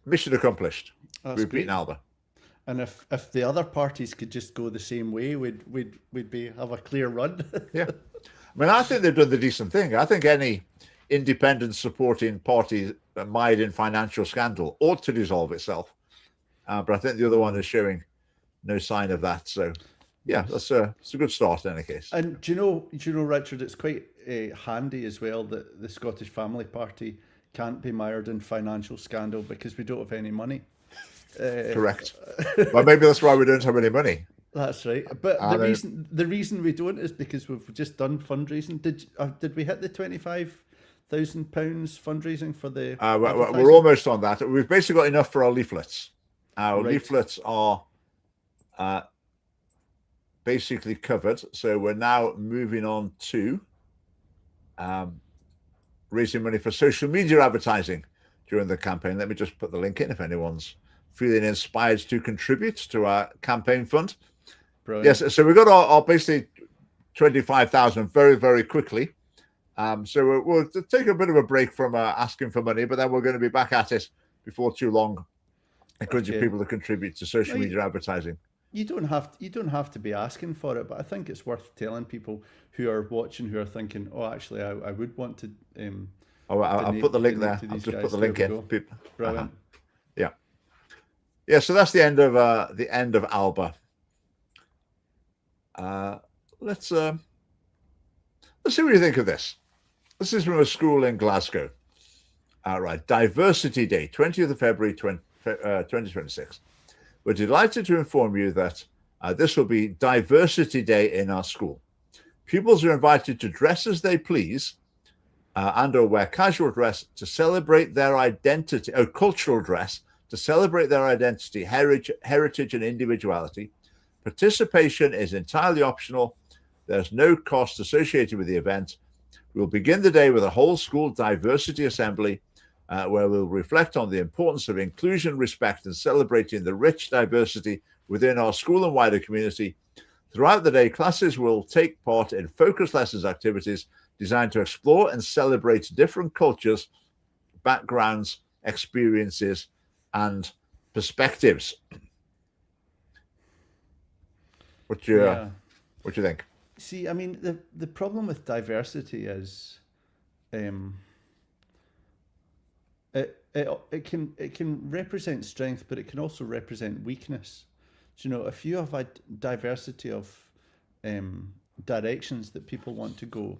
mission accomplished. We've beaten Alba. And if the other parties could just go the same way, we'd have a clear run. Yeah, I mean, I think they've done the decent thing. I think any independent supporting party mired in financial scandal ought to dissolve itself. But I think the other one is showing no sign of that. So, yeah, it's a good start in any case. And do you know, Richard, it's quite handy as well that the Scottish Family Party can't be mired in financial scandal because we don't have any money. Correct. Well, maybe that's why we don't have any money. That's right. But the reason we don't is because we've just done fundraising. Did we hit the £25,000 fundraising for the? We're almost on that. We've basically got enough for our leaflets. Our leaflets are basically covered. So we're now moving on to raising money for social media advertising during the campaign. Let me just put the link in if anyone's feeling inspired to contribute to our campaign fund. Brilliant. Yes, so we got our basically 25,000 very, very quickly. So we'll take a bit of a break from asking for money, but then we're going to be back at it before too long, encouraging people to contribute to social media advertising. You don't have to be asking for it, but I think it's worth telling people who are watching, who are thinking, oh, actually, I would want to. I'll put the link there. I'll just put the link in. Brilliant. Yeah. So that's the end of Alba. Let's see what you think of this. This is from a school in Glasgow. Right, Diversity Day, 20th of February 2026. We're delighted to inform you that this will be Diversity Day in our school. Pupils are invited to dress as they please and or wear casual dress to celebrate their identity, cultural dress to celebrate their identity, heritage and individuality. Participation is entirely optional. There's no cost associated with the event. We'll begin the day with a whole school diversity assembly where we'll reflect on the importance of inclusion, respect, and celebrating the rich diversity within our school and wider community. Throughout the day, classes will take part in focused lessons activities designed to explore and celebrate different cultures, backgrounds, experiences, and perspectives. What do you think? See, I mean, the problem with diversity is, it can represent strength, but it can also represent weakness. So, if you have a diversity of directions that people want to go,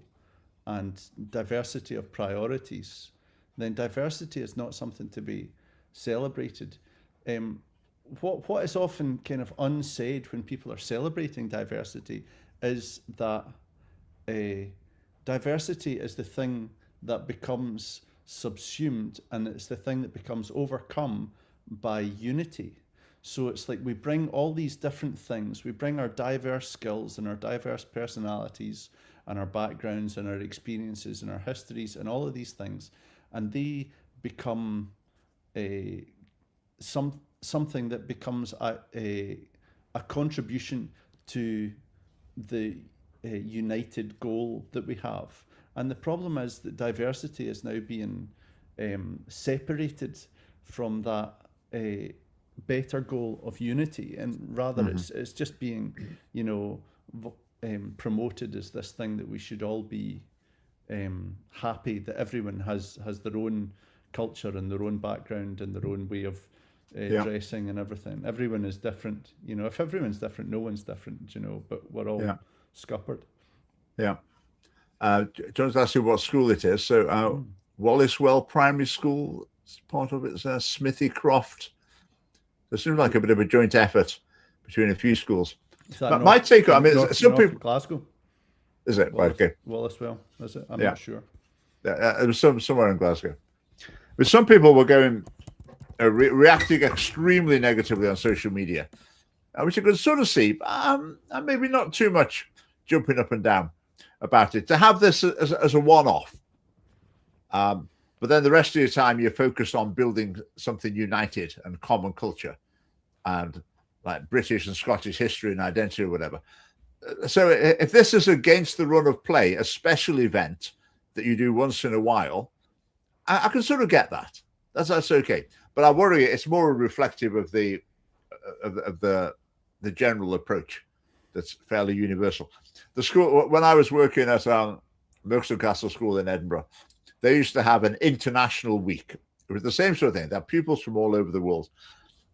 and diversity of priorities, then diversity is not something to be celebrated. What is often kind of unsaid when people are celebrating diversity is that diversity is the thing that becomes subsumed, and it's the thing that becomes overcome by unity. So it's like we bring all these different things, we bring our diverse skills and our diverse personalities and our backgrounds and our experiences and our histories and all of these things, and they become something that becomes a contribution to the united goal that we have. And the problem is that diversity is now being separated from that better goal of unity, and rather it's just being, you know, promoted as this thing that we should all be happy that everyone has their own culture and their own background and their own way of dressing and everything. Everyone is different, you know. If everyone's different, no one's different, you know. But we're all scuppered. Yeah. John's asked you what school it is. So Wallacewell Primary School, part of it's Smithy Croft. It seems like a bit of a joint effort between a few schools. But my take on, I mean, some people, Glasgow. Is it? Right, okay. Wallacewell, is it? I'm not sure. It was somewhere in Glasgow. But some people were going reacting extremely negatively on social media, which you could sort of see, and maybe not too much jumping up and down about it. To have this as a one-off, but then the rest of your time you're focused on building something united and common culture, and like British and Scottish history and identity or whatever. So if this is against the run of play, a special event that you do once in a while, I can sort of get that. That's okay. But I worry it's more reflective of the general approach that's fairly universal. The school, when I was working at Milkston Castle School in Edinburgh, they used to have an international week. It was the same sort of thing. They had pupils from all over the world.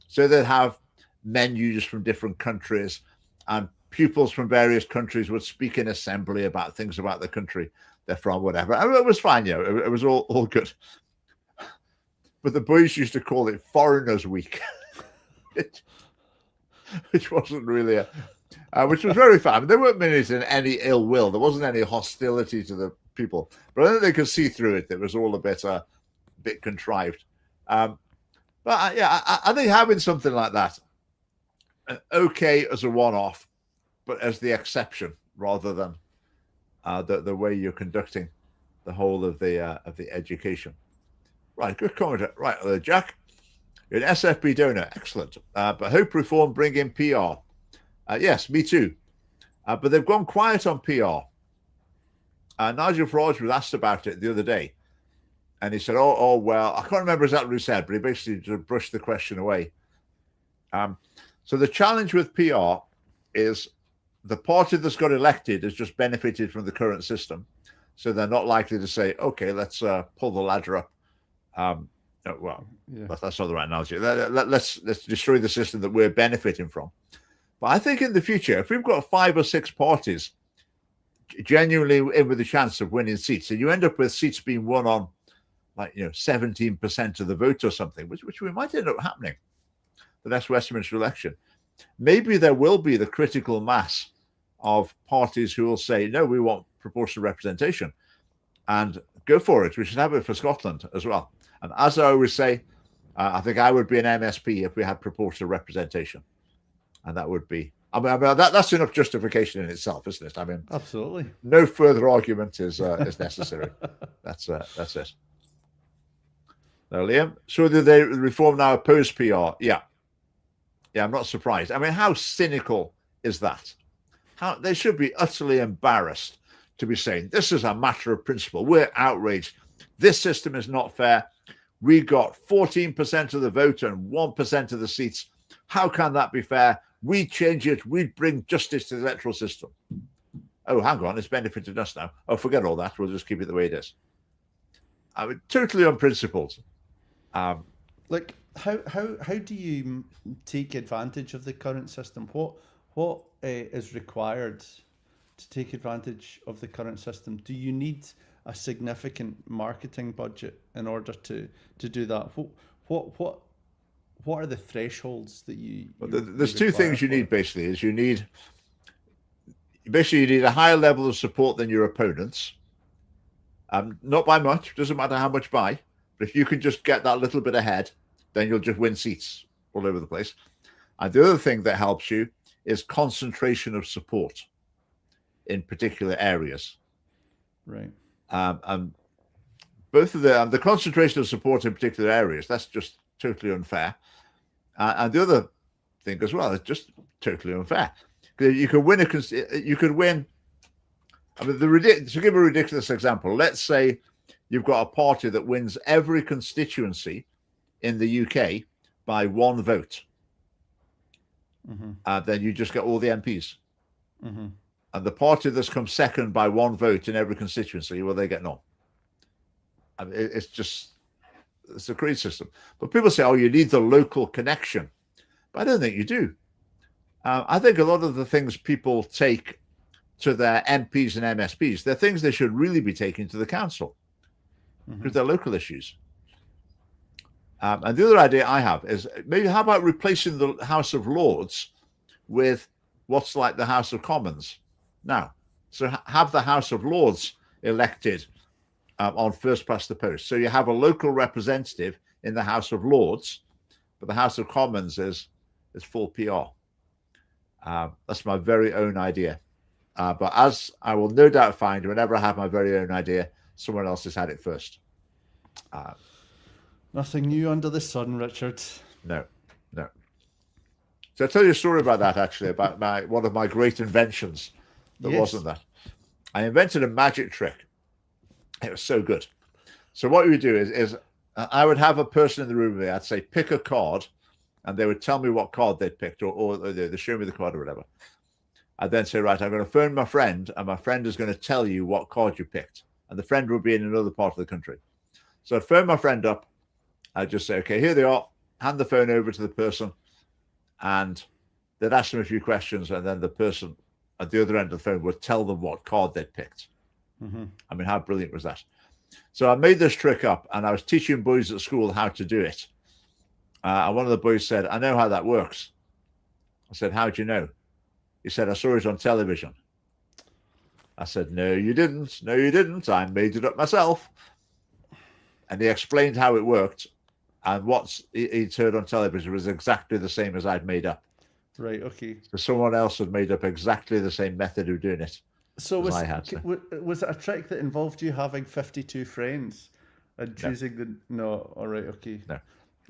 So they'd have menus from different countries, and pupils from various countries would speak in assembly about things about the country they're from, whatever. And it was fine, you know, it was all good. But the boys used to call it Foreigners Week, which wasn't really which was very fun. I mean, they weren't meant in any ill will. There wasn't any hostility to the people, but I think they could see through it. It was all a bit contrived. But I think having something like that, okay as a one-off, but as the exception rather than the way you're conducting the whole of the education. Right, good comment. Right, Jack, you're an SFB donor. Excellent. But hope reform bring in PR. Yes, me too. But they've gone quiet on PR. Nigel Farage was asked about it the other day. And he said, oh, well, I can't remember exactly what he said, but he basically just brushed the question away. So the challenge with PR is the party that's got elected has just benefited from the current system. So they're not likely to say, okay, let's pull the ladder up. That's not the right analogy. Let's destroy the system that we're benefiting from. But I think in the future, if we've got 5 or 6 parties genuinely in with a chance of winning seats, and you end up with seats being won on, like, 17% of the vote or something, which we might end up happening the next Westminster election, maybe there will be the critical mass of parties who will say, no, we want proportional representation, and go for it. We should have it for Scotland as well. And as I always say, I think I would be an MSP if we had proportional representation. And that would be, that's enough justification in itself, isn't it? I mean, absolutely. No further argument is necessary. That's it. Now, Liam, so do they reform now oppose PR? Yeah, I'm not surprised. I mean, how cynical is that? How they should be utterly embarrassed to be saying this is a matter of principle. We're outraged. This system is not fair. We got 14% of the vote and 1% of the seats. How can that be fair? We change it. We bring justice to the electoral system. Oh, hang on, it's benefited us now. Oh, forget all that. We'll just keep it the way it is. I mean, totally unprincipled. Like, how do you take advantage of the current system? What is required to take advantage of the current system? Do you need a significant marketing budget in order to do that? What are the thresholds that you? There's 2 things you need basically. You need a higher level of support than your opponents. Not by much. Doesn't matter how much by. But if you can just get that little bit ahead, then you'll just win seats all over the place. And the other thing that helps you is concentration of support in particular areas. Right. And both of the concentration of support in particular areas, that's just totally unfair. And the other thing as well is just totally unfair. You could win you could win. I mean, to give a ridiculous example, let's say you've got a party that wins every constituency in the UK by one vote. And then you just get all the MPs. And the party that's come second by one vote in every constituency, well, they get none. I mean, it's a great system. But people say, oh, you need the local connection. But I don't think you do. I think a lot of the things people take to their MPs and MSPs, they're things they should really be taking to the council because they're local issues. And the other idea I have is maybe how about replacing the House of Lords with what's like the House of Commons now? So have the House of Lords elected on first past the post. So you have a local representative in the House of Lords, but the House of Commons is full PR. That's my very own idea. But as I will no doubt find, whenever I have my very own idea, someone else has had it first. Nothing new under the sun, Richard. No. So I'll tell you a story about that, actually, about one of my great inventions that wasn't that. I invented a magic trick. It was so good. So what you would do is I would have a person in the room with me. I'd say, pick a card, and they would tell me what card they'd picked, or they'd show me the card or whatever. I'd then say, right, I'm going to phone my friend, and my friend is going to tell you what card you picked. And the friend would be in another part of the country. So I'd phone my friend up. I'd just say, okay, here they are. Hand the phone over to the person. And they'd ask them a few questions. And then the person at the other end of the phone would tell them what card they'd picked. I mean, how brilliant was that? So I made this trick up, and I was teaching boys at school how to do it. And one of the boys said, I know how that works. I said, how do you know? He said, I saw it on television. I said, no, you didn't. No, you didn't. I made it up myself. And he explained how it worked. And what he'd heard on television was exactly the same as I'd made up. Right, okay. So someone else had made up exactly the same method of doing it. So was it a trick that involved you having 52 friends and choosing No, all right, okay. No.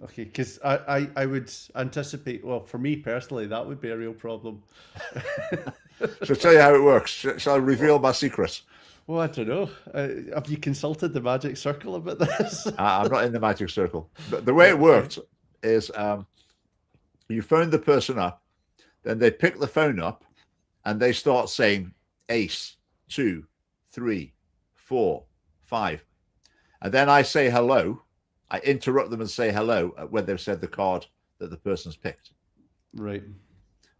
Okay, because I would anticipate, well, for me personally, that would be a real problem. So I'll tell you how it works. Shall I reveal my secret? Well, I don't know. Have you consulted the magic circle about this? I'm not in the magic circle. But the way it worked is you phone the person up, then they pick the phone up, and they start saying ace, 2, 3, 4, 5. And then I say hello. I interrupt them and say hello when they've said the card that the person's picked. Right.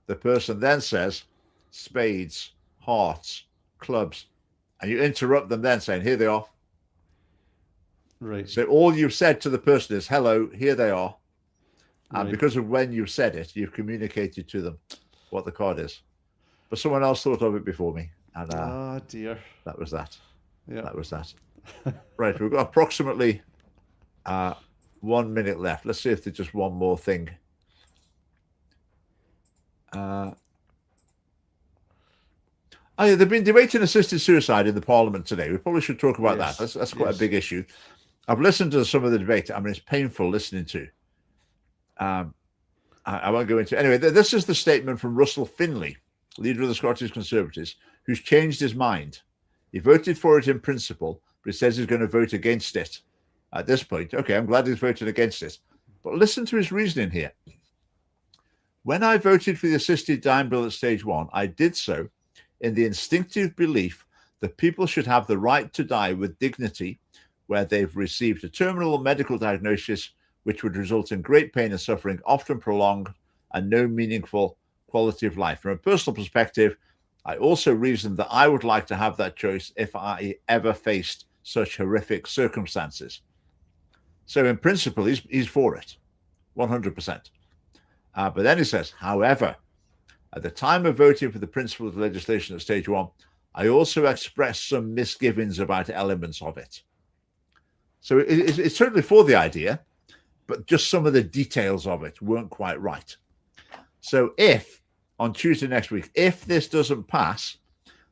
The person then says spades, hearts, clubs. And you interrupt them then saying, here they are. Right. So all you've said to the person is, hello, here they are. And Right. because of when you've said it, you've communicated to them what the card is. But someone else thought of it before me. And oh, dear. that was that. Yeah. That was that. Right. We've got approximately 1 minute left. Let's see if there's just one more thing. They've been debating assisted suicide in the Parliament today. We probably should talk about that. That's quite a big issue. I've listened to some of the debate. I mean, it's painful listening to. I won't go into it. Anyway, this is the statement from Russell Finlay, leader of the Scottish Conservatives, who's changed his mind. He voted for it in principle, but he says he's going to vote against it at this point. Okay, I'm glad he's voted against it. But listen to his reasoning here. When I voted for the assisted dying bill at stage 1, I did so in the instinctive belief that people should have the right to die with dignity where they've received a terminal medical diagnosis which would result in great pain and suffering, often prolonged, and no meaningful quality of life. From a personal perspective, I also reasoned that I would like to have that choice if I ever faced such horrific circumstances. So in principle, he's for it, 100%. But then he says, however, at the time of voting for the principle of legislation at stage 1, I also expressed some misgivings about elements of it. So it's certainly for the idea, but just some of the details of it weren't quite right. So if, on Tuesday next week, if this doesn't pass,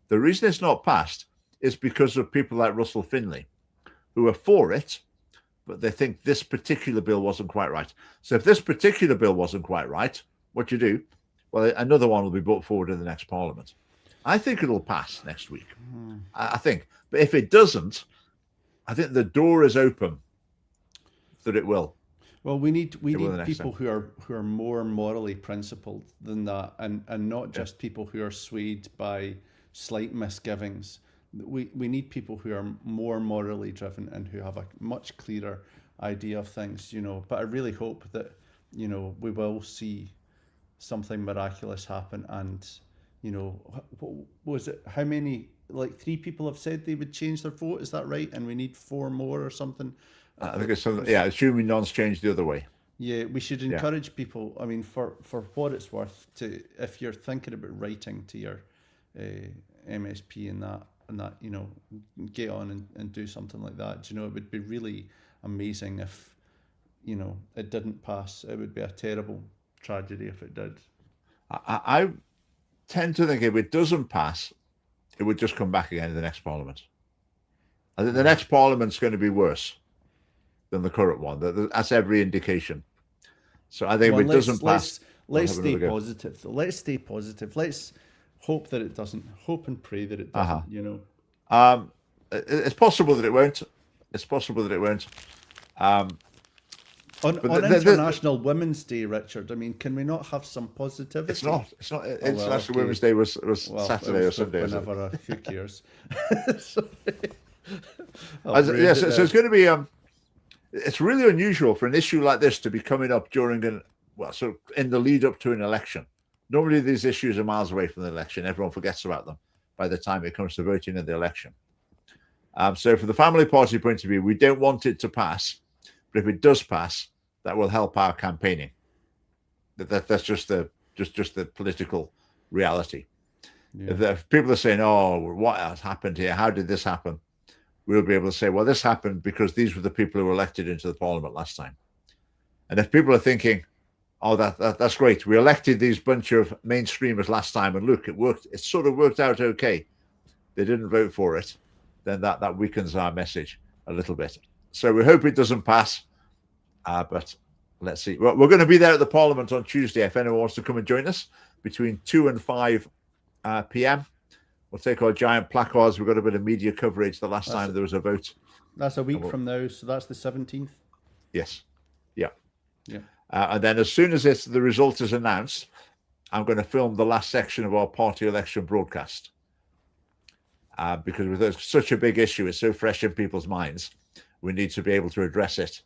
the reason it's not passed is because of people like Russell Finlay, who are for it, but they think this particular bill wasn't quite right. So if this particular bill wasn't quite right, what you do? Well, another one will be brought forward in the next Parliament. I think it'll pass next week. I think. But if it doesn't, I think the door is open that it will. Well, we need next people who are more morally principled than that, and not just people who are swayed by slight misgivings. We need people who are more morally driven and who have a much clearer idea of things, But I really hope that, we will see something miraculous happen. And, what was it? How many? Like 3 people have said they would change their vote. Is that right? And we need 4 more or something. I think it's something. Yeah, assuming none's changed the other way. Yeah, we should encourage people. I mean, for what it's worth, to if you're thinking about writing to your MSP and that, get on and do something like that. It would be really amazing if, it didn't pass. It would be a terrible tragedy if it did. I tend to think if it doesn't pass, it would just come back again in the next Parliament. I think the next Parliament's going to be worse than the current one. That's every indication. So I think if it doesn't pass, let's stay positive. Let's stay positive. Let's hope that it doesn't. Hope and pray that it doesn't. It's possible that it won't. It's possible that it won't. On International Women's Day, Richard, I mean, can we not have some positivity? It's not. International Women's Day was Saturday or Sunday. Whenever, who cares? So it's going to be. It's really unusual for an issue like this to be coming up during in the lead up to an election. Normally, these issues are miles away from the election. Everyone forgets about them by the time it comes to voting in the election. So, from the family party point of view, we don't want it to pass, but if it does pass, that will help our campaigning. That's just the political reality. Yeah. If people are saying, "Oh, what has happened here? How did this happen?" We'll be able to say, "Well, this happened because these were the people who were elected into the Parliament last time." And if people are thinking, "Oh, that's great, we elected these bunch of mainstreamers last time, and look, it worked. It sort of worked out okay. They didn't vote for it," then that weakens our message a little bit. So we hope it doesn't pass, but let's see. Well, we're going to be there at the Parliament on Tuesday. If anyone wants to come and join us between 2 and 5 p.m. We'll take our giant placards. We've got a bit of media coverage the last time there was a vote. That's a week from now, so that's the 17th? Yes. Yeah. And then as soon as the result is announced, I'm going to film the last section of our party election broadcast. Because with such a big issue, it's so fresh in people's minds, we need to be able to address it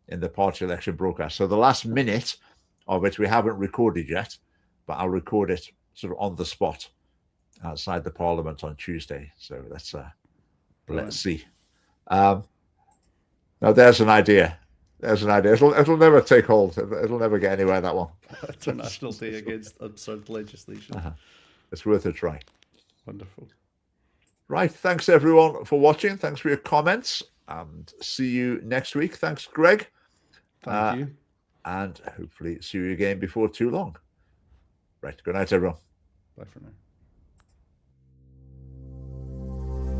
in the party election broadcast. So the last minute of it, we haven't recorded yet, but I'll record it sort of on the spot outside the Parliament on Tuesday. So let's see. Now there's an idea. It'll never take hold. It'll never get anywhere, that one. International Day Against Absurd Legislation. It's worth a try. Wonderful. Right. Thanks everyone for watching. Thanks for your comments, and see you next week. Thanks, Greg. Thank you. And hopefully see you again before too long. Right. Good night, everyone. Bye for now.